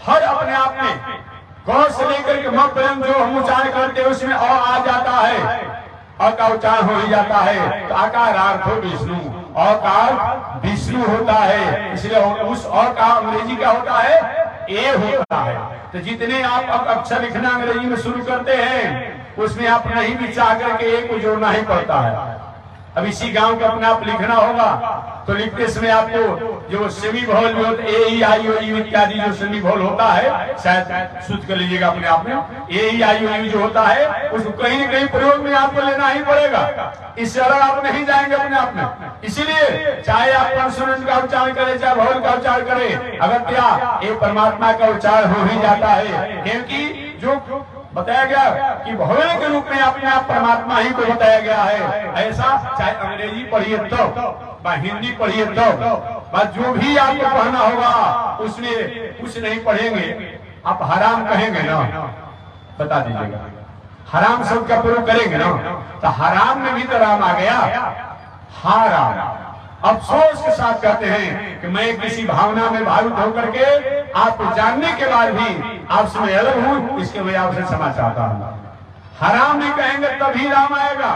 हर अपने आप में क से लेकर के म पर्यंत जो हम उच्चारण करते हैं उसमें अ आ जाता है, अ का उच्चारण हो ही जाता है। तो आकार अर्थो विष्णु, अकार विष्णु होता है। इसलिए उस अ का अंग्रेजी क्या होता है, ए होता है। तो जितने आप अक्षर लिखना अंग्रेजी में शुरू करते हैं उसमें आप नहीं भी चाह करके ए को जोड़ना ही पड़ता है। अब इसी गांव का अपने आप लिखना होगा तो लिखते समय आपको जो सेमी भोल भी होता है, ए ई आई ओ यू इत्यादि जो सेमी भोल होता है, शायद शुद्ध कर लीजिएगा अपने आप में, ए ई आई ओ यू जो होता है उसको कहीं न कहीं प्रयोग में आपको लेना ही पड़ेगा। इससे अलग आप नहीं जाएंगे अपने आप में। इसीलिए चाहे आप कंसोनेंट का उच्चारण करें चाहे भोल का उच्चारण करें, अगर क्या ये परमात्मा का उच्चारण हो ही जाता है। क्योंकि जो बताया गया कि भवेल के रूप में अपने आप परमात्मा ही को बताया गया है। ऐसा चाहे अंग्रेजी पढ़िए तो हिंदी पढ़िए तो बस जो भी आपको पढ़ना होगा उसमें कुछ नहीं पढ़ेंगे। आप हराम कहेंगे ना, बता दीजिएगा, हराम शब्द का प्रयोग करेंगे ना तो हराम में भी तो राम आ गया, हराम। अफसोस के साथ कहते हैं कि मैं किसी भावना में भावुक होकर के आपको जानने के बाद भी आपसे मैं अलग हूं, इसके मैं आपसे क्षमा चाहता हूं। हराम नहीं कहेंगे तभी राम आएगा,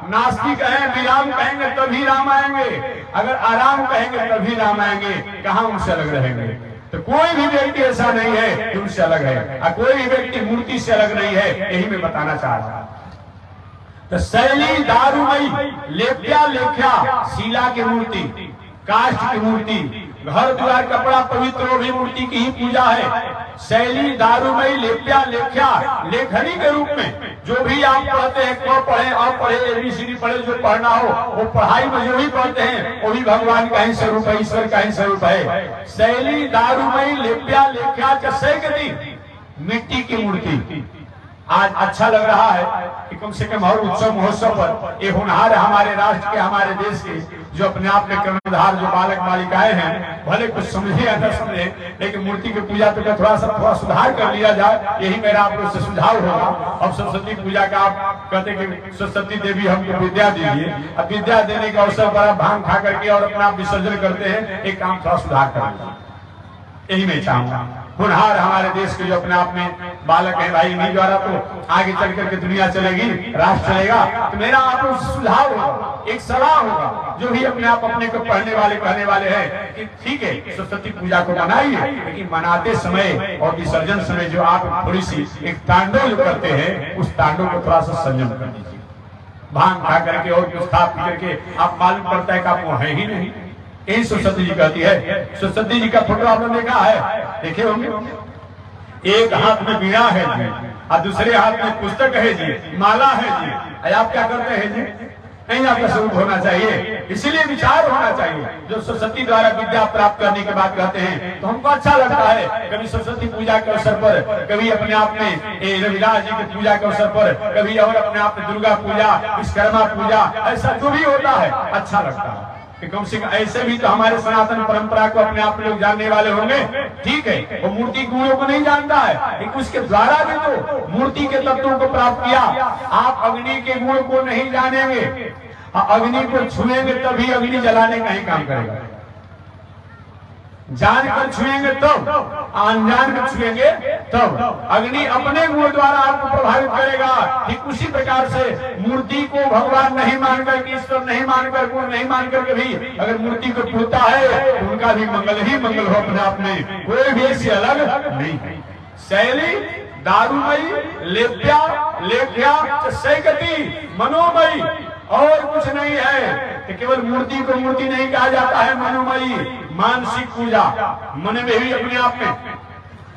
नास्तिक कहें विराम कहेंगे तभी राम आएंगे, अगर आराम कहेंगे तभी राम आएंगे। कहां उनसे अलग रहेंगे? तो कोई भी व्यक्ति ऐसा नहीं है कि उनसे अलग है, और कोई भी व्यक्ति मूर्ति से अलग नहीं है, यही मैं बताना चाह रहा हूं। तो शैली दारूमयी लेप्या लेख्या शिला की मूर्ति, काष्ठ की मूर्ति, घर द्वार कपड़ा पवित्र वो भी मूर्ति की ही पूजा है। शैली दारूमयी लेप्या लेख्या लेखनी के रूप में जो भी आप पढ़ते हैं, को पढ़े और पढ़े ABCD पढ़े, जो पढ़ना हो वो पढ़ाई में जो भी पढ़ते हैं वो भी भगवान का ही स्वरूप है, ईश्वर का ही स्वरूप है। शैली दारूमयी लेप्या लेख्या चैकती मिट्टी की मूर्ति। आज अच्छा लग रहा है कि कम से कम और उत्सव महोत्सव पर ये होनहार हमारे राष्ट्र के, हमारे देश के, जो अपने आप में कर्णधार जो बालक बालिकाएं हैं, भले कुछ समझे या न समझे, लेकिन मूर्ति की पूजा पे थोड़ा सुधार कर लिया जाए, यही मेरा आप लोग से सुझाव होगा। अब सरस्वती पूजा का आप कहते कि सरस्वती देवी हमको विद्या दीजिए, अब विद्या देने के अवसर पर आप भांग खा करके और अपना विसर्जन करते हैं, एक काम थोड़ा सुधार कर, यही मैं चाहूंगा। होनहार हमारे देश के जो अपने आप में बालक है भाई, इन्हीं द्वारा तो आगे चल करके दुनिया चलेगी, राष्ट्र चलेगा। तो मेरा आप लोग सुझाव होगा, एक सलाह होगा, जो भी अपने आप अपने को पढ़ने वाले कहने वाले हैं कि ठीक है सरस्वती पूजा को मनाइए, लेकिन मनाते समय और विसर्जन समय जो आप थोड़ी सी एक तांडव जो करते हैं, उस तांडव को थोड़ा सा संयम कर दीजिए। भांग खा करके और कुछ खा पी करके आप मालूम पड़ता है कि आप वो है ही नहीं। यही सरस्वती जी कहती है। सरस्वती जी का फोटो आपने देखा है, देखे होंगे, एक हाथ में वीणा है जी और दूसरे हाथ में पुस्तक है जी, माला है जी। आप क्या करते हैं जी? नहीं, आपका स्वरूप होना चाहिए, इसीलिए विचार होना चाहिए। जो सरस्वती द्वारा विद्या प्राप्त करने के बाद कहते हैं तो हमको अच्छा लगता है। कभी सरस्वती पूजा के अवसर पर, कभी अपने आप में रविदास जी की पूजा के अवसर पर, कभी और अपने आप में दुर्गा पूजा, विश्वकर्मा पूजा, ऐसा जो भी होता है अच्छा लगता है कि कम से कम ऐसे भी तो हमारे सनातन परंपरा को अपने आप लोग जानने वाले होंगे। ठीक है, वो मूर्ति गुणों को नहीं जानता है, लेकिन उसके द्वारा भी तो मूर्ति के तत्वों को प्राप्त किया। आप अग्नि के गुण को नहीं जानेंगे, अग्नि को छुएंगे तभी अग्नि जलाने का ही काम करेगा। जानकर छुएंगे तब, अनजान कर छुएंगे तब। अग्नि अपने गुण द्वारा आपको प्रभावित करेगा। ठीक उसी प्रकार से मूर्ति को भगवान नहीं मानकर, ईश्वर नहीं मानकर, गुण नहीं मानकर के भी अगर मूर्ति को पूजता है तो उनका भी मंगल ही मंगल हो अपने आप में, कोई भी इससे अलग नहीं है। शैली दारूमयी लेप्या लेख्या सैकती मनोमयी, और कुछ नहीं है कि केवल मूर्ति को मूर्ति नहीं कहा जाता है। मनोमयी मानसिक पूजा, मन में भी अपने आप में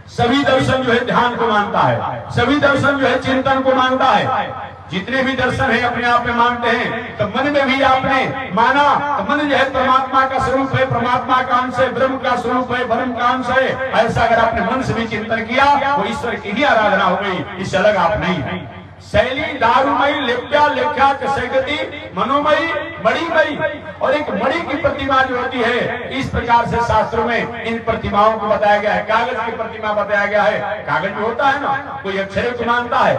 सभी दर्शन जो है ध्यान को मानता है, सभी दर्शन जो है चिंतन को मानता है। जितने भी दर्शन है अपने आप में मानते हैं, तो मन में भी आपने माना तो मन जो है परमात्मा का स्वरूप है, परमात्मा का अंश है, ब्रह्म का स्वरूप है, ब्रह्म का अंश है। ऐसा अगर आपने मन से भी चिंतन किया वो ईश्वर की ही आराधना हो गई, इससे अलग आप नहीं है। शैली दारूमयी लेप्या लेख्या चैकती मनोमयी मणिमयी, और एक मणि की प्रतिमा जो होती है, इस प्रकार से शास्त्रों में इन प्रतिमाओं को बताया गया है। कागज की प्रतिमा बताया गया है, कागज जो होता है ना, कोई अक्षर को मानता है,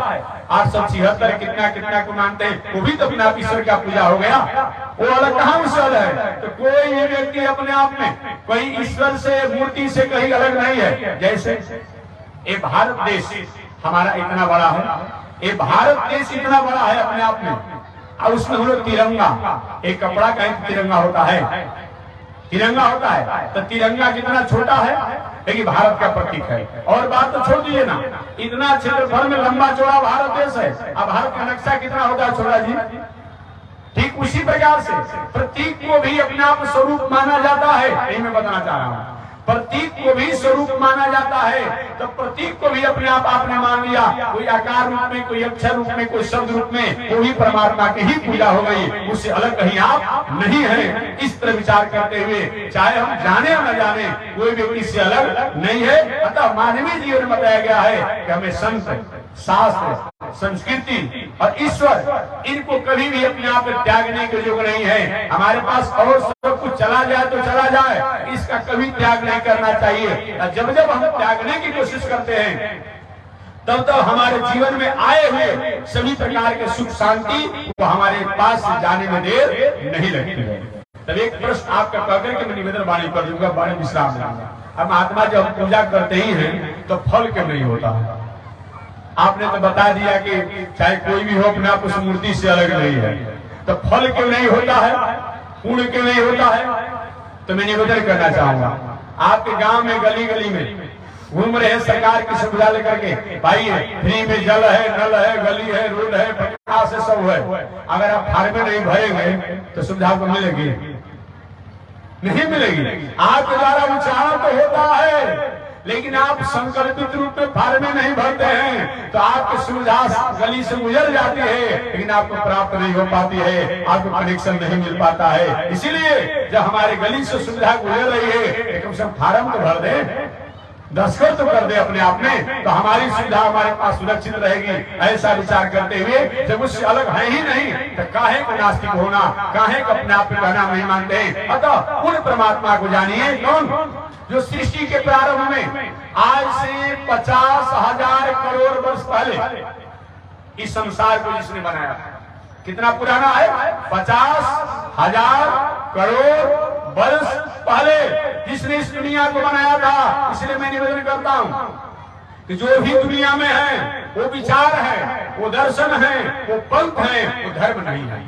876 कितना कितना को मानते हैं, वो भी तो अपना ईश्वर का पूजा हो गया, वो अलग कहाँ ईश्वर है। तो कोई भी व्यक्ति अपने आप में कोई ईश्वर से मूर्ति से कहीं अलग नहीं है। जैसे ये भारत देश हमारा इतना बड़ा है, ये भारत देश इतना बड़ा है अपने आप में, और उसमें हम लोग तिरंगा, एक कपड़ा का एक तिरंगा होता है, तिरंगा होता है, तो तिरंगा कितना छोटा है लेकिन भारत का प्रतीक है। और बात तो छोड़ दीजिए ना, इतना क्षेत्रफल में लंबा चौड़ा भारत देश है, अब भारत का नक्शा कितना होता है छोटा जी। ठीक उसी प्रकार से प्रतीक को भी अपने आप स्वरूप माना जाता है, यही मैं बताना चाह रहा हूँ। प्रतीक को भी स्वरूप माना जाता है, तो प्रतीक को भी अपने आप आपने मान लिया, कोई आकार रूप में, कोई अक्षर रूप में, कोई शब्द रूप में, वो भी परमात्मा की ही पूजा हो गई, उससे अलग कहीं आप नहीं है। इस तरह विचार करते हुए चाहे हम जाने या न जाने, कोई व्यक्ति से अलग नहीं है। अतः मानवीय जीवन में बताया गया है कि हमें संत, शास्त्र, संस्कृति और ईश्वर, इनको कभी भी अपने आप में त्यागने के योग नहीं है। हमारे पास और सब कुछ चला जाए तो चला जाए, इसका कभी त्याग नहीं करना चाहिए। जब जब हम त्यागने की कोशिश करते हैं तब तब हमारे जीवन में आए हुए सभी प्रकार के सुख शांति वो हमारे पास से जाने में देर नहीं लगती है। तब एक प्रश्न आपका कहकर के मैं निवेदन वाणी कर दूंगा, बड़े विश्राम दूंगा। अब महात्मा जब पूजा करते ही हैं तो फल क्यों नहीं होता है? आपने तो बता दिया कि चाहे कोई भी हो अपने आप उस मूर्ति से अलग नहीं है, तो फल क्यों नहीं होता है, पुण्य क्यों नहीं होता है? तो मैं निवेदन करना चाहूंगा, आपके गांव में गली गली में घूम रहे हैं सरकार की सुविधा लेकर के, भाई फ्री में जल है, नल है, गली है, रोड है, प्रकाश है, सब है। अगर आप फार्म में नहीं भरेंगे तो सुविधा को मिलेगी नहीं मिलेगी। आपके द्वारा उच्चारण तो होता है, लेकिन आप संकल्पित रूप में फार्म में नहीं भरते हैं तो आपकी सुविधा गली से गुजर जाती है, लेकिन आपको प्राप्त नहीं हो पाती है, आपको कनेक्शन नहीं मिल पाता है। इसीलिए जब हमारे गली से सुविधा गुजर रही है, कम से कम फार्म तो भर दे, दस्तखत तो कर दे अपने आप में, तो हमारी सुविधा हमारे पास सुरक्षित रहेगी। ऐसा विचार करते हुए जब उससे अलग है ही नहीं तो काहे को नास्तिक होना, काहे को अपने आप में कहना नहीं मानते हैं। अतः उन परमात्मा को जानिए, कौन जो सृष्टि के प्रारंभ में आज से 50,000 करोड़ वर्ष पहले इस संसार को जिसने बनाया, कितना पुराना है, 50,000 करोड़ वर्ष पहले जिसने इस दुनिया को बनाया था। इसलिए मैं निवेदन करता हूं कि जो भी दुनिया में है वो विचार है, वो दर्शन है, वो पंथ है, वो धर्म नहीं है।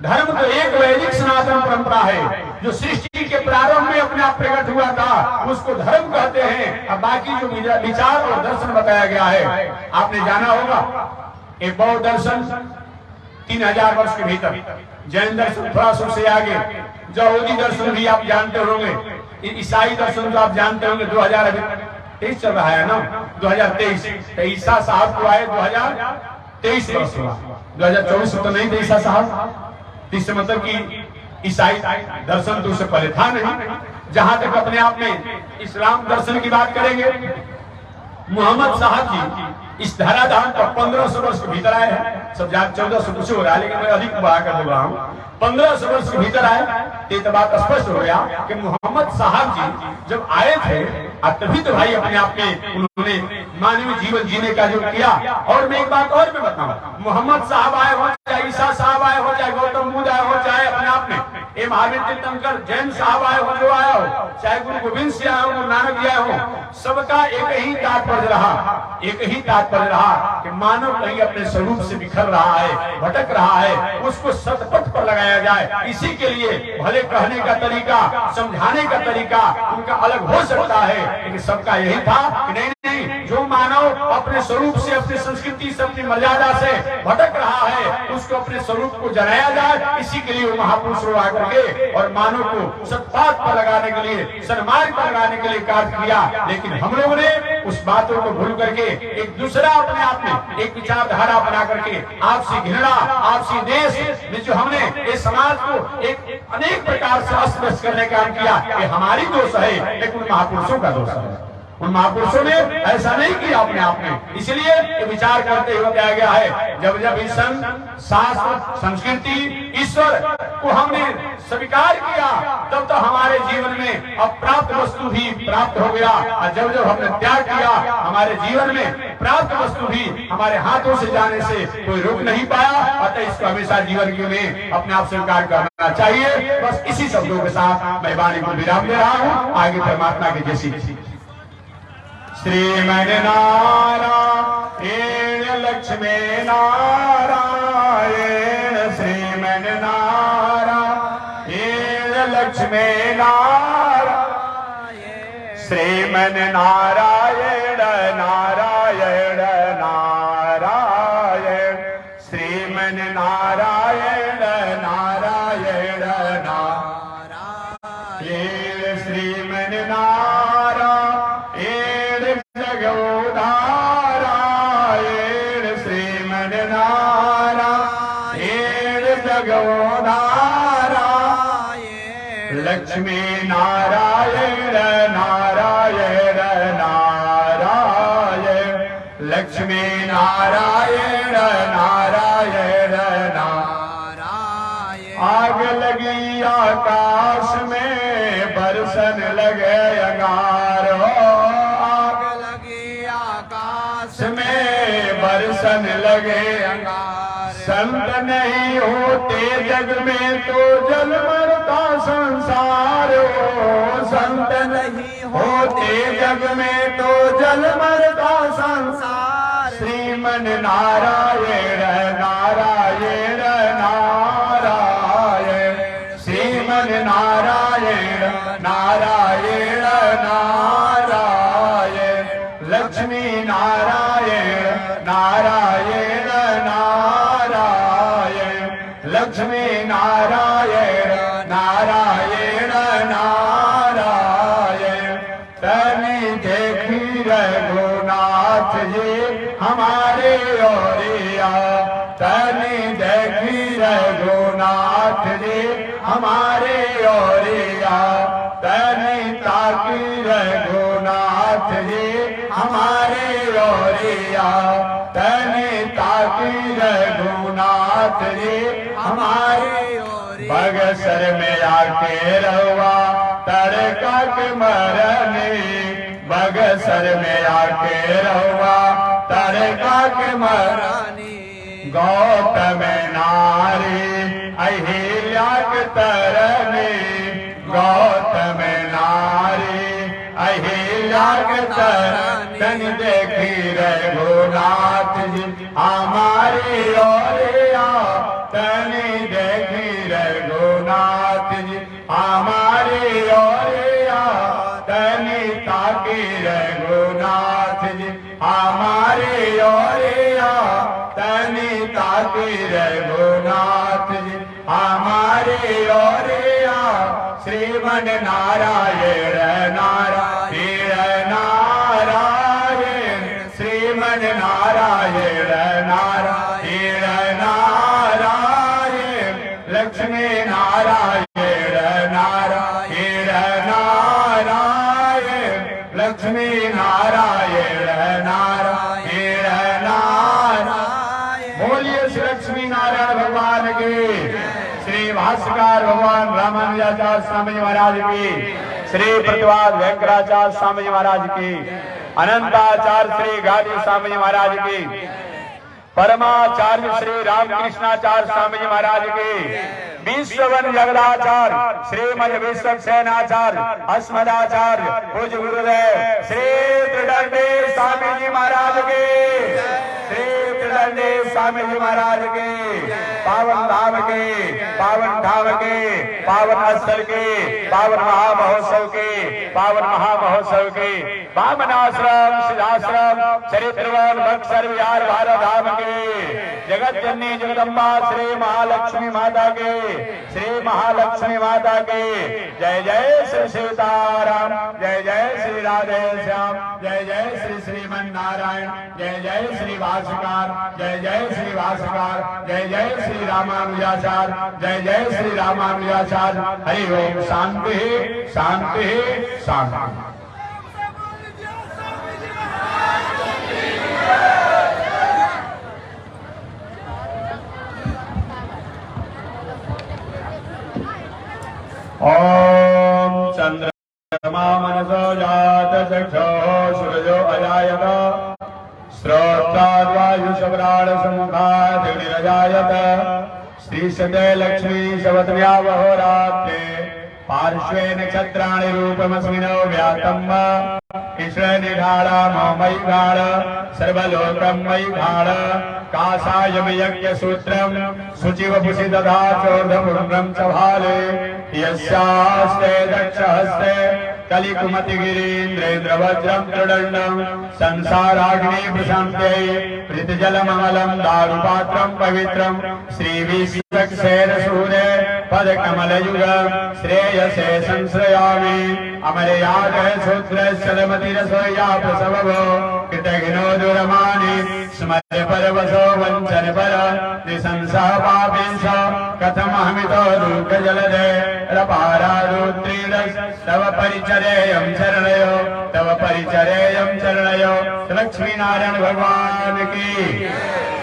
धर्म तो एक वैदिक सनातन परंपरा है जो सृष्टि के प्रारंभ में अपने आप प्रकट हुआ था, उसको धर्म कहते हैं। अब बाकी जो विचार और दर्शन बताया गया है, आपने जाना होगा एक बौद्ध दर्शन 3000 वर्ष के भीतर, जैन दर्शन थोड़ा सा से आगे, यहूदी दर्शन भी आप जानते होंगे, ईसाई दर्शन तो आप जानते होंगे। 2023 चल रहा है ना, 2023 तो ईसा साहब को आए 2023 वर्ष हुआ, 2024 तो नहीं थे ईसा साहब। इससे मतलब कि ईसाई दर्शन तो उससे पहले था नहीं। जहां तक अपने आप में इस्लाम दर्शन की बात करेंगे, मोहम्मद साहब जी इस धराधाम पर 1500 वर्ष के भीतर आए हैं। सब 1400 कुछ हो रहा है, लेकिन मैं अधिक बढ़ा कर बोल रहा हूँ, 1500 वर्ष के भीतर आए। तो बात स्पष्ट हो गया कि मोहम्मद साहब जी जब आए थे तभी तो भाई अपने आप में उन्होंने मानवीय जीवन जीने का जो किया। और मैं एक बात और मैं बताऊं, मोहम्मद साहब आए हो चाहे ईसा साहब आए हो, चाहे गौतम बुद्ध आए हो, चाहे अपने आप में ये महावीर तीर्थंकर जैन साहब आए हो, जो आया हो, चाहे गुरु गोविंद सिंह आए हो, गुरु नानक जी आए हो, सबका एक ही तात्पर्य रहा, एक ही तात्पर्य रहा कि मानव कहीं अपने स्वरूप से बिखर रहा है, भटक रहा है, उसको सतपथ पर लगाया जाए। इसी के लिए भले कहने का तरीका, समझाने का तरीका उनका अलग हो सकता है, लेकिन सबका यही था कि नहीं नहीं, जो मानव अपने स्वरूप से, अपनी संस्कृति से, अपनी मर्यादा से भटक रहा है, उसको अपने स्वरूप को जनाया जाए। इसी के लिए वो महापुरुष आकर के और मानव को सत्पाथ पर लगाने के लिए, सन्मार्ग पर लगाने के लिए कार्य किया। लेकिन हम लोगों ने उस बातों को भूल करके एक दूसरा अपने आप में एक विचारधारा बना करके आपसी घृणा, आपसी देश में जो हमने इस समाज को एक अनेक प्रकार से अस्त व्यस्त करने का काम किया, ये हमारी दोष है, लेकिन महापुरुषों का दोष है। उन महापुरुषों ने ऐसा नहीं किया अपने आप में। इसलिए ये विचार करते हुए बताया गया है, जब जब इस शास्त्र, संस्कृति, ईश्वर को हमने स्वीकार किया, तब तो हमारे जीवन में अप्राप्त वस्तु भी प्राप्त हो गया। और जब जब हमने त्याग किया, हमारे जीवन में प्राप्त वस्तु भी हमारे हाथों से जाने से कोई रोक नहीं पाया। अतः इसको हमेशा जीवन में अपने आप स्वीकार करना चाहिए। बस इसी शब्दों के साथ मैं वाणी को विराम दे रहा हूँ। आगे परमात्मा की जैसी श्रीमन नारायण लक्ष्मी नारायण, श्रीमन नारायण लक्ष्मी नारायण, श्रीमन नारायण नारायण नारायण, श्रीमन नारायण नारायण नारायण, श्रीमन नारायण जगोदारायण, श्रीमन नारायण जगोदारायण, लक्ष्मी नारायण नारायण नारायण, लक्ष्मी नारायण नारायण नारायण। आग लगी आकाश में बरसन लगे अंगारो, बरसन लगे अंगार। संत नहीं होते जग में तो जल मरता संसार हो, संत नहीं होते जग में तो जल मरता संसार। श्रीमन नारायण नारायण नारायण, श्रीमन नारायण नारायण नारायण, जी हमारे ओरिया तनी देखी रघुनाथ जी हमारे ओरिया तनी ताकी रघुनाथ जी हमारे ओरिया तनी ताकी रघुनाथ जी हमारे बगसर में आके रहुआ तड़का के मरने बगसर में आके रहुआ तड़का के मरने गौतम नारी अहिल्या के तरने गौतम नारी अहिल्या के तरने देखी रघुनाथ जी हमारी ओरिया तनी देखी रघुनाथ जी हमारी ओरिया तनी ताकी रघुनाथ जी हमारी ओरिया तनी ताकी रघुनाथ जी हमारी ओरिया श्रीमन नारायण नारायण नारायण श्रीमन नारायण नारायण नारायण लक्ष्मी नारायण नारायण नारायण लक्ष्मी नारायण नारायण नारायण बोलिए श्री लक्ष्मी नारायण भगवान की श्री भास्कर भगवान रामानुजाचार्य स्वामी जी महाराज की श्री प्रतिवाद वेंकटाचार्य स्वामी जी महाराज की अनंताचार्य श्री गादी स्वामी जी महाराज की परमाचार्य श्री रामकृष्णाचार्य स्वामी जी महाराज की विश्ववन जगदाचार्य श्रीमद विश्व सेनाचार्य अस्मदाचार्य पूज्य गुरुदेव श्री त्रिदंडी स्वामी जी महाराज के श्री त्रिदंडी स्वामी जी महाराज के पावन धाम के पावन धाम के पावन स्थल के पावन महामहोत्सव के पावन महामहोत्सव के वामनाश्रम सिद्धाश्रम चरित्रवन बक्सर विहार भारत धाम के जगत जननी जगदम्बा श्री महालक्ष्मी माता के श्री महालक्ष्मी माता के जय जय श्री सीताराम जय जय श्री राधे श्याम जय जय श्री श्रीमन नारायण जय जय श्री भास्कर जय जय श्री भास्कर जय जय श्री रामानुजाचार्य जय जय श्री रामानुजाचार्य हरि ओम शांति शांति शांति। ओम चंद्रमा मनसो जात चक्षो सूरजो अजायत श्रोत्राद्वायुषप्राण सम्मुखादिनिरजायत श्रीशते लक्ष्मी शवत्व्यावहोरात्रे पार्श्वे नक्षत्राणि रूपमस्मिनो व्यातम् ईश्वर निधाड़ा मयि घाड़ सर्वलोकं मयि घाड़ कासायम यज्ञ सूत्रम शुचिव पुषि दधा चोर्धपुण्ड्रम च भाले यस्यास्ते दक्षहस्ते कलिकुमति गिरीन्द्रेन्द्र वज्रम त्रिदण्डं संसाराग्नि प्रशान्त्यै प्रीतिजलममलं दारुपात्रं पवित्रं श्रीविश्वक्सेन सूरे पदकमलयुग श्रेयसे संश्रयामि अमरयाद शूद्रश्चलमतिरसोया प्रसवो कृतघ्नो दुरमाणि स्मर परवसो वञ्चन पर निशंसा पापेश कथमहमितो दुःखजलदे रपारारुद्रीरस् तव परिचरेयं शरणयो तव परिचरेयं शरणयो लक्ष्मी नारायण भगवान की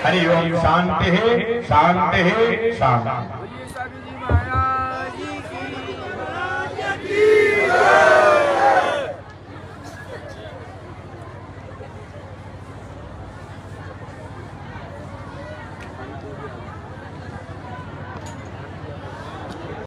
हरि ओम शांति शांति शांति।